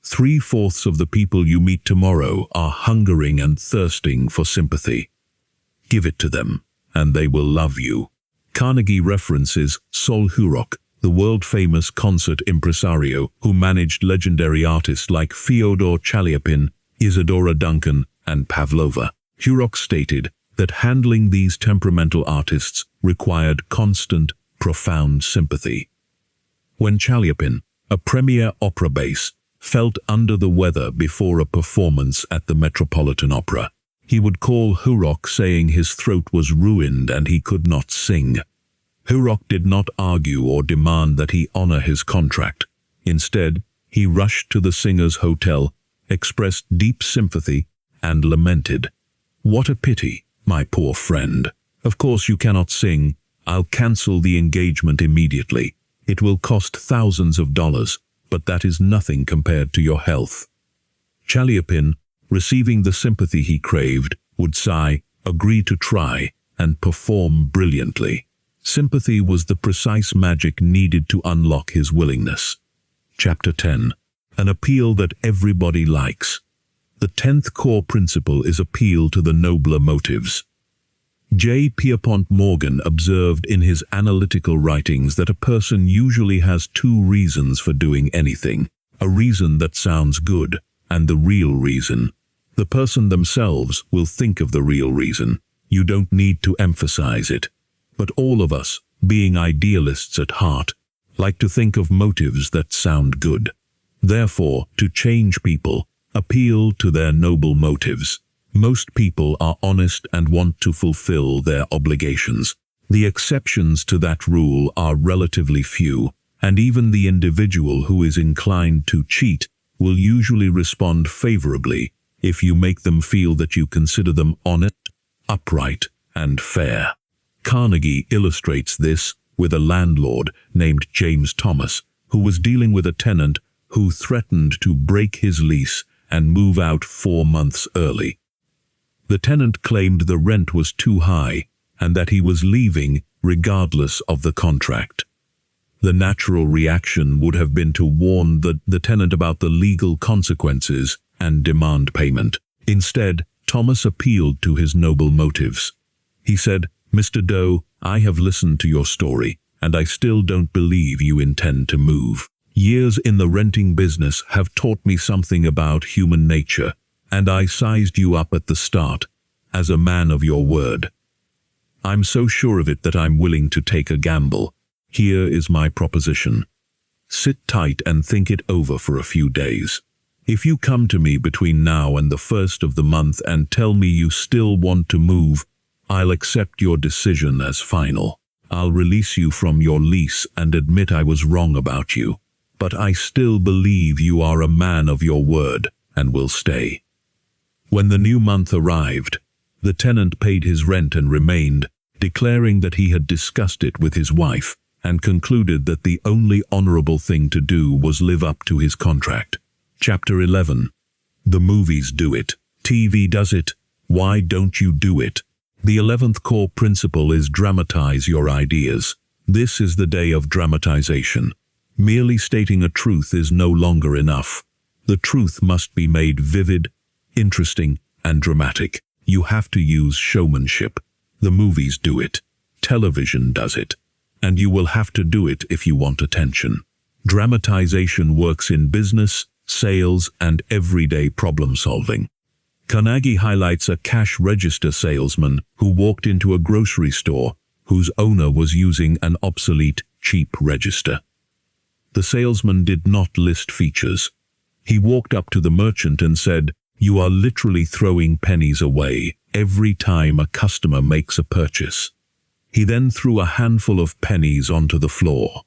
3/4 of the people you meet tomorrow are hungering and thirsting for sympathy. Give it to them, and they will love you. Carnegie references Sol Hurok, the world-famous concert impresario who managed legendary artists like Fyodor Chaliapin, Isadora Duncan, and Pavlova. Hurok stated that handling these temperamental artists required constant, profound sympathy. When Chaliapin, a premier opera bass, felt under the weather before a performance at the Metropolitan Opera, he would call Hurok saying his throat was ruined and he could not sing. Hurok did not argue or demand that he honor his contract. Instead, he rushed to the singer's hotel, expressed deep sympathy, and lamented, "What a pity, my poor friend. Of course you cannot sing. I'll cancel the engagement immediately. It will cost thousands of dollars, but that is nothing compared to your health." Chaliapin, receiving the sympathy he craved, would sigh, agree to try, and perform brilliantly. Sympathy was the precise magic needed to unlock his willingness. Chapter 10. An appeal that everybody likes. The 10th core principle is appeal to the nobler motives. J. Pierpont Morgan observed in his analytical writings that a person usually has two reasons for doing anything: a reason that sounds good, and the real reason. The person themselves will think of the real reason. You don't need to emphasize it. But all of us, being idealists at heart, like to think of motives that sound good. Therefore, to change people, appeal to their noble motives. Most people are honest and want to fulfill their obligations. The exceptions to that rule are relatively few, and even the individual who is inclined to cheat will usually respond favorably if you make them feel that you consider them honest, upright, and fair. Carnegie illustrates this with a landlord named James Thomas, who was dealing with a tenant who threatened to break his lease and move out 4 months early. The tenant claimed the rent was too high and that he was leaving regardless of the contract. The natural reaction would have been to warn the tenant about the legal consequences and demand payment. Instead, Thomas appealed to his noble motives. He said, "Mr. Doe, I have listened to your story, and I still don't believe you intend to move. Years in the renting business have taught me something about human nature, and I sized you up at the start as a man of your word. I'm so sure of it that I'm willing to take a gamble. Here is my proposition. Sit tight and think it over for a few days. If you come to me between now and the 1st of the month and tell me you still want to move, I'll accept your decision as final. I'll release you from your lease and admit I was wrong about you. But I still believe you are a man of your word and will stay." When the new month arrived, the tenant paid his rent and remained, declaring that he had discussed it with his wife and concluded that the only honorable thing to do was live up to his contract. Chapter 11. The movies do it. TV does it. Why don't you do it? The 11th core principle is dramatize your ideas. This is the day of dramatization. Merely stating a truth is no longer enough. The truth must be made vivid, interesting, and dramatic. You have to use showmanship. The movies do it. Television does it. And you will have to do it if you want attention. Dramatization works in business, sales, and everyday problem-solving. Carnegie highlights a cash register salesman who walked into a grocery store whose owner was using an obsolete, cheap register. The salesman did not list features. He walked up to the merchant and said, "You are literally throwing pennies away every time a customer makes a purchase." He then threw a handful of pennies onto the floor.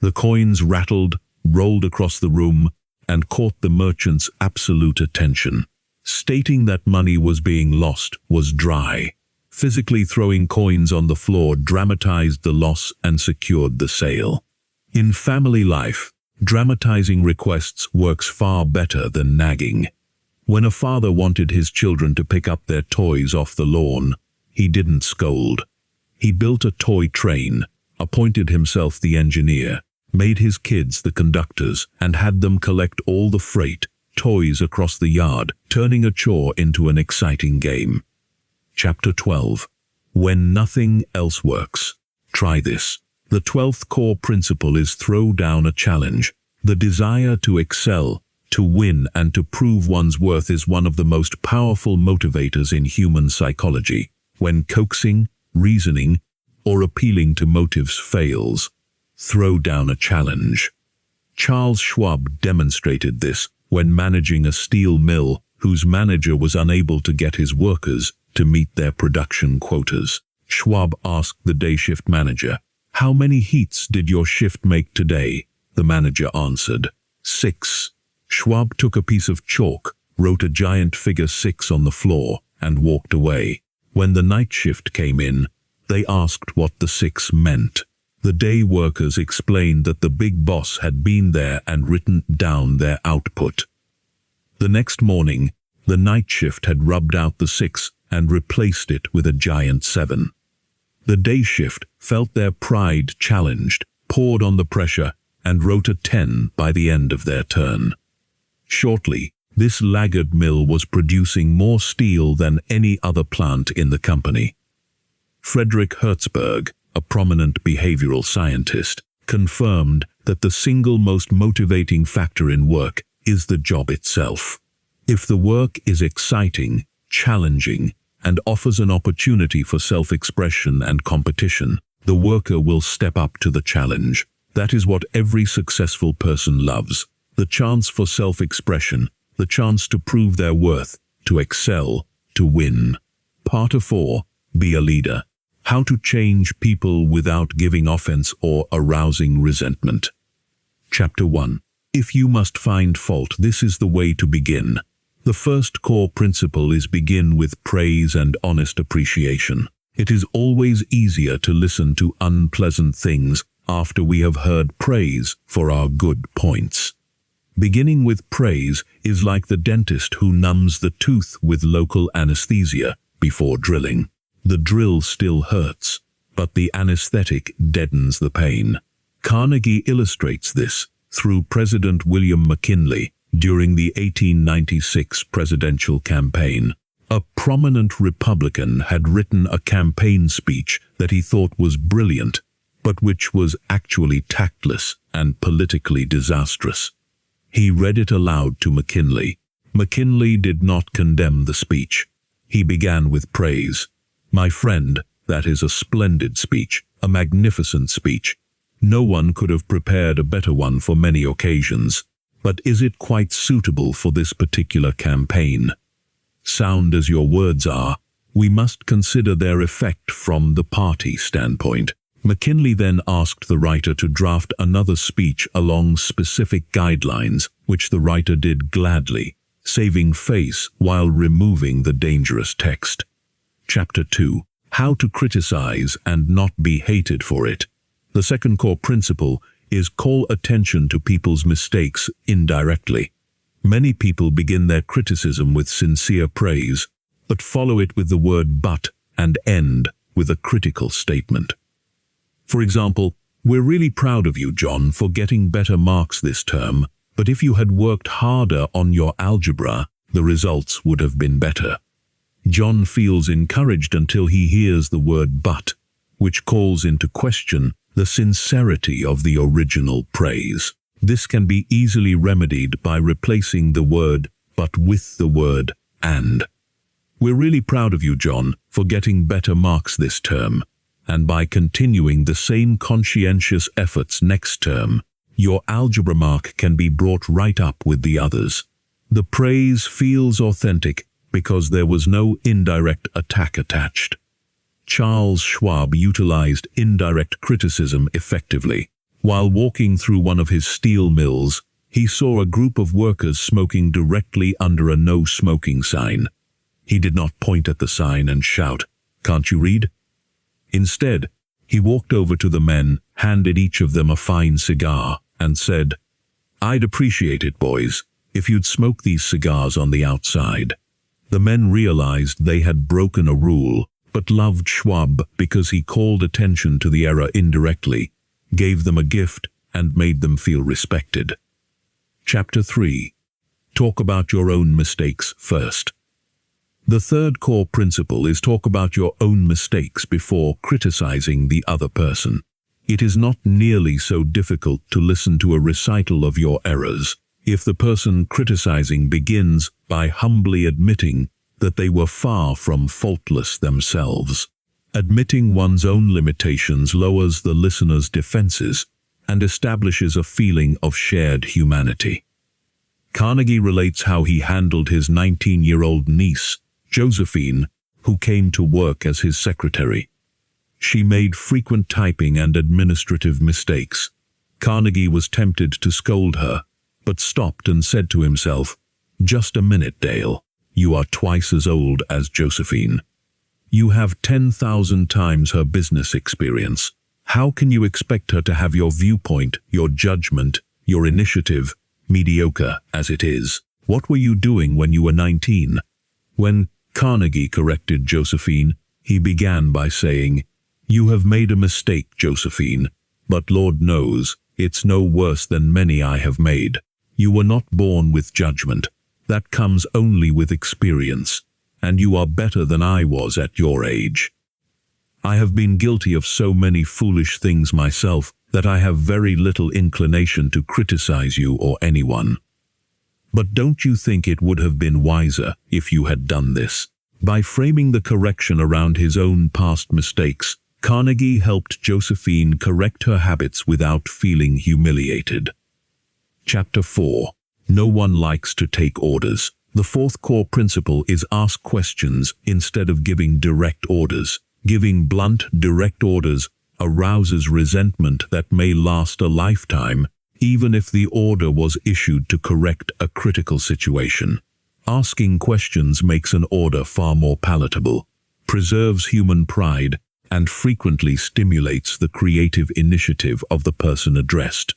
The coins rattled, rolled across the room, and caught the merchant's absolute attention. Stating that money was being lost was dry. Physically throwing coins on the floor dramatized the loss and secured the sale. In family life, dramatizing requests works far better than nagging. When a father wanted his children to pick up their toys off the lawn, he didn't scold. He built a toy train, appointed himself the engineer, made his kids the conductors, and had them collect all the freight, toys across the yard, turning a chore into an exciting game. Chapter 12. When nothing else works. Try this. The 12th core principle is throw down a challenge. The desire to excel, to win, and to prove one's worth is one of the most powerful motivators in human psychology. When coaxing, reasoning, or appealing to motives fails, throw down a challenge. Charles Schwab demonstrated this when managing a steel mill whose manager was unable to get his workers to meet their production quotas. Schwab asked the day shift manager, "How many heats did your shift make today?" The manager answered, 6. Schwab took a piece of chalk, wrote a giant figure 6 on the floor, and walked away. When the night shift came in, they asked what the 6 meant. The day workers explained that the big boss had been there and written down their output. The next morning, The night shift had rubbed out the 6 and replaced it with a giant 7. The day shift felt their pride challenged, poured on the pressure, and wrote a 10 by the end of their turn. Shortly, this laggard mill was producing more steel than any other plant in the company. Frederick Hertzberg, a prominent behavioral scientist, confirmed that the single most motivating factor in work is the job itself. If the work is exciting, challenging, and offers an opportunity for self-expression and competition, the worker will step up to the challenge. That is what every successful person loves: the chance for self-expression, the chance to prove their worth, to excel, to win. Part 4. Be a leader. How to change people without giving offense or arousing resentment. Chapter 1. If you must find fault, this is the way to begin. The first core principle is begin with praise and honest appreciation. It is always easier to listen to unpleasant things after we have heard praise for our good points. Beginning with praise is like the dentist who numbs the tooth with local anesthesia before drilling. The drill still hurts, but the anesthetic deadens the pain. Carnegie illustrates this through President William McKinley during the 1896 presidential campaign. A prominent Republican had written a campaign speech that he thought was brilliant, but which was actually tactless and politically disastrous. He read it aloud to McKinley. McKinley did not condemn the speech. He began with praise. "My friend, that is a splendid speech, a magnificent speech. No one could have prepared a better one for many occasions. But is it quite suitable for this particular campaign? Sound as your words are, we must consider their effect from the party standpoint." McKinley then asked the writer to draft another speech along specific guidelines, which the writer did gladly, saving face while removing the dangerous text. Chapter 2. How to criticize and not be hated for it. The second core principle is call attention to people's mistakes indirectly. Many people begin their criticism with sincere praise, but follow it with the word "but" and end with a critical statement. For example, "We're really proud of you, John, for getting better marks this term, but if you had worked harder on your algebra, the results would have been better." John feels encouraged until he hears the word "but," which calls into question the sincerity of the original praise. This can be easily remedied by replacing the word "but" with the word "and." "We're really proud of you, John, for getting better marks this term, and by continuing the same conscientious efforts next term, your algebra mark can be brought right up with the others." The praise feels authentic because there was no indirect attack attached. Charles Schwab utilized indirect criticism effectively. While walking through one of his steel mills, he saw a group of workers smoking directly under a no smoking sign. He did not point at the sign and shout, "Can't you read?" Instead, he walked over to the men, handed each of them a fine cigar, and said, "I'd appreciate it, boys, if you'd smoke these cigars on the outside." The men realized they had broken a rule, but loved Schwab because he called attention to the error indirectly, gave them a gift, and made them feel respected. Chapter 3. Talk about your own mistakes first. The third core principle is talk about your own mistakes before criticizing the other person. It is not nearly so difficult to listen to a recital of your errors if the person criticizing begins by humbly admitting that they were far from faultless themselves. Admitting one's own limitations lowers the listener's defenses and establishes a feeling of shared humanity. Carnegie relates how he handled his 19-year-old niece, Josephine, who came to work as his secretary. She made frequent typing and administrative mistakes. Carnegie was tempted to scold her, but stopped and said to himself, "Just a minute, Dale. You are twice as old as Josephine. You have 10,000 times her business experience. How can you expect her to have your viewpoint, your judgment, your initiative, mediocre as it is?" What were you doing when you were 19? When Carnegie corrected Josephine, he began by saying, "You have made a mistake, Josephine, but Lord knows, it's no worse than many I have made. You were not born with judgment. That comes only with experience, and you are better than I was at your age. I have been guilty of so many foolish things myself that I have very little inclination to criticize you or anyone. But don't you think it would have been wiser if you had done this?" By framing the correction around his own past mistakes, Carnegie helped Josephine correct her habits without feeling humiliated. Chapter 4. No one likes to take orders. The fourth core principle is ask questions instead of giving direct orders. Giving blunt, direct orders arouses resentment that may last a lifetime, even if the order was issued to correct a critical situation. Asking questions makes an order far more palatable, preserves human pride, and frequently stimulates the creative initiative of the person addressed.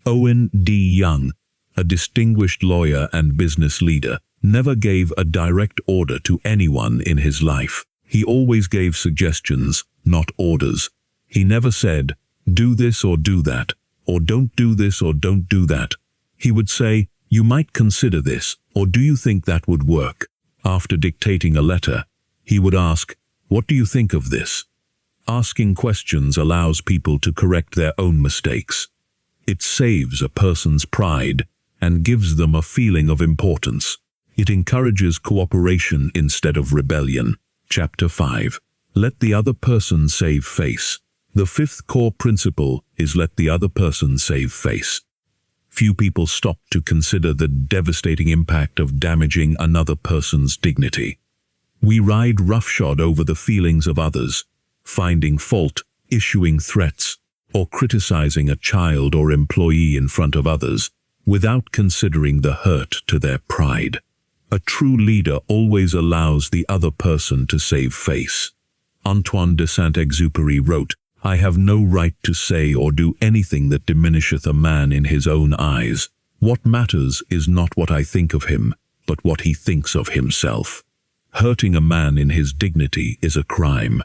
Owen D. Young, a distinguished lawyer and business leader, never gave a direct order to anyone in his life. He always gave suggestions, not orders. He never said, "Do this or do that," or "Don't do this or don't do that." He would say, "You might consider this, or do you think that would work?" After dictating a letter, he would ask, "What do you think of this?" Asking questions allows people to correct their own mistakes. It saves a person's pride and gives them a feeling of importance. It encourages cooperation instead of rebellion. Chapter 5. Let the other person save face. The fifth core principle is let the other person save face. Few people stop to consider the devastating impact of damaging another person's dignity. We ride roughshod over the feelings of others, finding fault, issuing threats, or criticizing a child or employee in front of others, without considering the hurt to their pride. A true leader always allows the other person to save face. Antoine de Saint-Exupéry wrote, "I have no right to say or do anything that diminisheth a man in his own eyes. What matters is not what I think of him, but what he thinks of himself." Hurting a man in his dignity is a crime.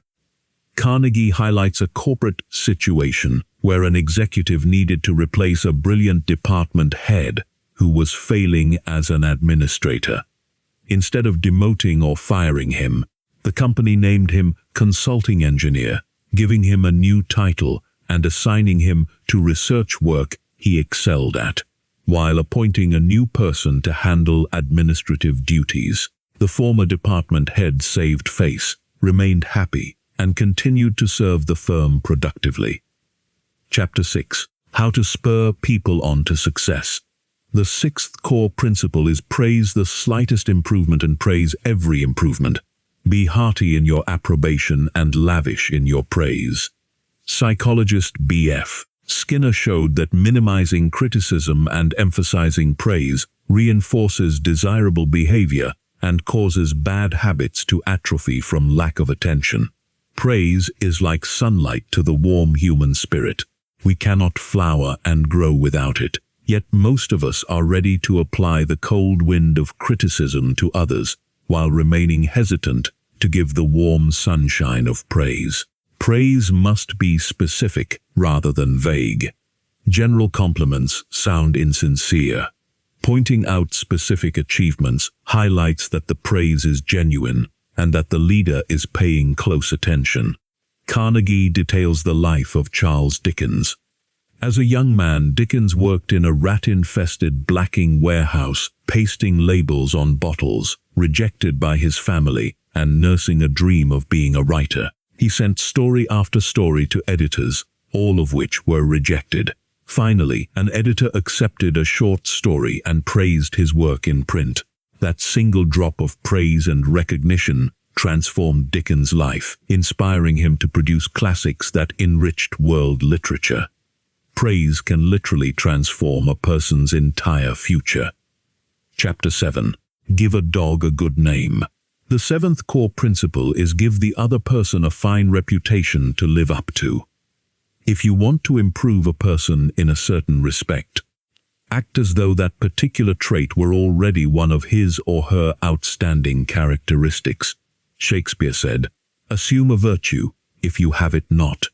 Carnegie highlights a corporate situation where an executive needed to replace a brilliant department head who was failing as an administrator. Instead of demoting or firing him, the company named him consulting engineer, giving him a new title and assigning him to research work he excelled at, while appointing a new person to handle administrative duties. The former department head saved face, remained happy, and continued to serve the firm productively. Chapter 6. How to spur people on to success. The sixth core principle is praise the slightest improvement and praise every improvement. Be hearty in your approbation and lavish in your praise. Psychologist B.F. Skinner showed that minimizing criticism and emphasizing praise reinforces desirable behavior and causes bad habits to atrophy from lack of attention. Praise is like sunlight to the warm human spirit. We cannot flower and grow without it. Yet most of us are ready to apply the cold wind of criticism to others, while remaining hesitant to give the warm sunshine of praise. Praise must be specific rather than vague. General compliments sound insincere. Pointing out specific achievements highlights that the praise is genuine and that the leader is paying close attention. Carnegie details the life of Charles Dickens. As a young man, Dickens worked in a rat-infested blacking warehouse, pasting labels on bottles, rejected by his family, and nursing a dream of being a writer. He sent story after story to editors, all of which were rejected. Finally, an editor accepted a short story and praised his work in print. That single drop of praise and recognition transformed Dickens' life, inspiring him to produce classics that enriched world literature. Praise can literally transform a person's entire future. Chapter 7. Give a dog a good name. The seventh core principle is give the other person a fine reputation to live up to. If you want to improve a person in a certain respect, Act as though that particular trait were already one of his or her outstanding characteristics. Shakespeare said, "Assume a virtue, if you have it not.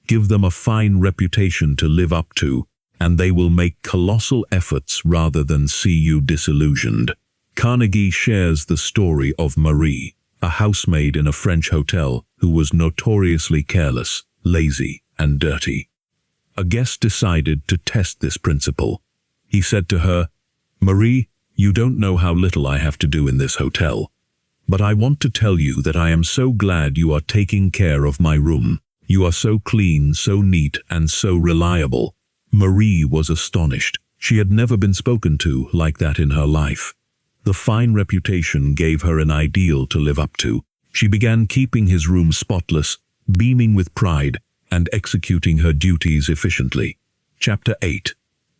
Give them a fine reputation to live up to, and they will make colossal efforts rather than see you disillusioned." Carnegie shares the story of Marie, a housemaid in a French hotel who was notoriously careless, lazy, and dirty. A guest decided to test this principle. He said to her, "Marie, you don't know how little I have to do in this hotel. But I want to tell you that I am so glad you are taking care of my room. You are so clean, so neat, and so reliable." Marie was astonished. She had never been spoken to like that in her life. The fine reputation gave her an ideal to live up to. She began keeping his room spotless, beaming with pride, and executing her duties efficiently. Chapter 8.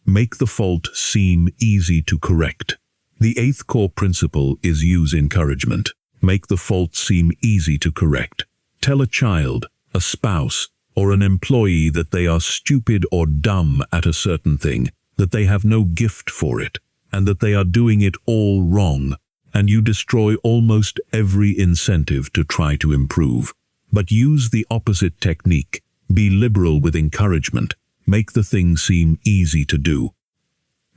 Make the fault seem easy to correct. The 8th core principle is use encouragement. Make the fault seem easy to correct. Tell a child, a spouse, or an employee that they are stupid or dumb at a certain thing, that they have no gift for it, and that they are doing it all wrong, and you destroy almost every incentive to try to improve. But use the opposite technique. Be liberal with encouragement. Make the thing seem easy to do.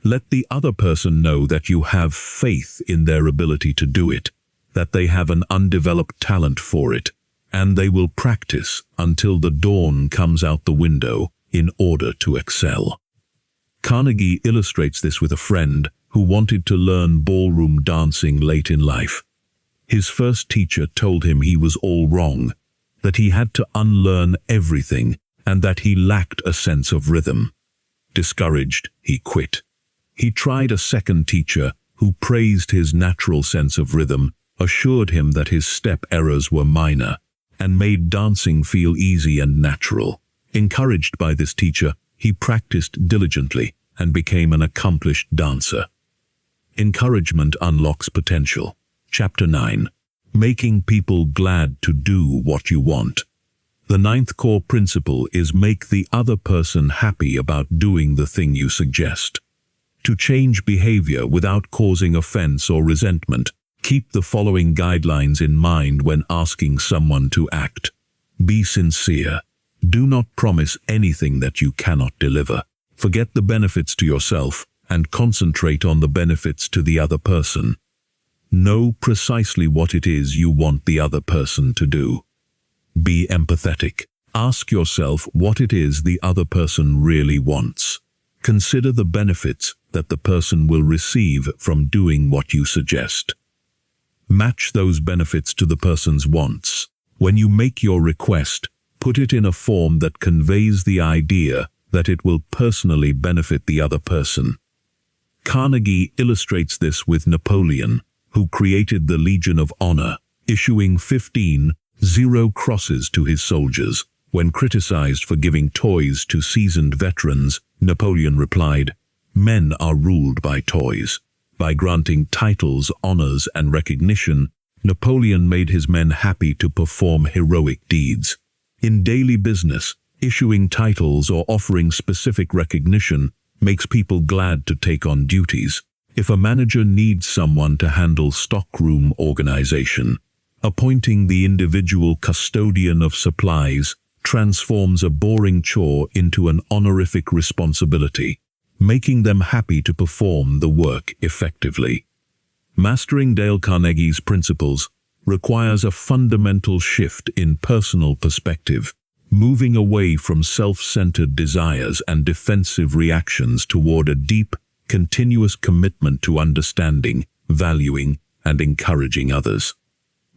Let the other person know that you have faith in their ability to do it, that they have an undeveloped talent for it, and they will practice until the dawn comes out the window in order to excel. Carnegie illustrates this with a friend who wanted to learn ballroom dancing late in life. His first teacher told him he was all wrong, that he had to unlearn everything, and that he lacked a sense of rhythm. Discouraged, he quit. He tried a second teacher who praised his natural sense of rhythm, assured him that his step errors were minor, and made dancing feel easy and natural. Encouraged by this teacher, he practiced diligently and became an accomplished dancer. Encouragement unlocks potential. Chapter 9. Making people glad to do what you want. The 9th core principle is make the other person happy about doing the thing you suggest. To change behavior without causing offense or resentment, keep the following guidelines in mind when asking someone to act. Be sincere. Do not promise anything that you cannot deliver. Forget the benefits to yourself and concentrate on the benefits to the other person. Know precisely what it is you want the other person to do. Be empathetic. Ask yourself what it is the other person really wants. Consider the benefits that the person will receive from doing what you suggest. Match those benefits to the person's wants. When you make your request, put it in a form that conveys the idea that it will personally benefit the other person. Carnegie illustrates this with Napoleon, who created the Legion of Honor, issuing 15 zero crosses to his soldiers. When criticized for giving toys to seasoned veterans, Napoleon replied, "Men are ruled by toys." By granting titles, honors, and recognition, Napoleon made his men happy to perform heroic deeds. In daily business, issuing titles or offering specific recognition makes people glad to take on duties. If a manager needs someone to handle stockroom organization, appointing the individual custodian of supplies transforms a boring chore into an honorific responsibility, making them happy to perform the work effectively. Mastering Dale Carnegie's principles requires a fundamental shift in personal perspective, moving away from self-centered desires and defensive reactions toward a deep, continuous commitment to understanding, valuing, and encouraging others.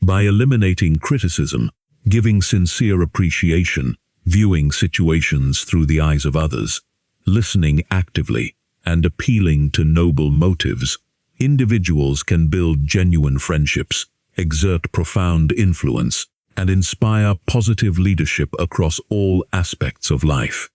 By eliminating criticism, giving sincere appreciation, viewing situations through the eyes of others, listening actively, and appealing to noble motives, individuals can build genuine friendships, exert profound influence, and inspire positive leadership across all aspects of life.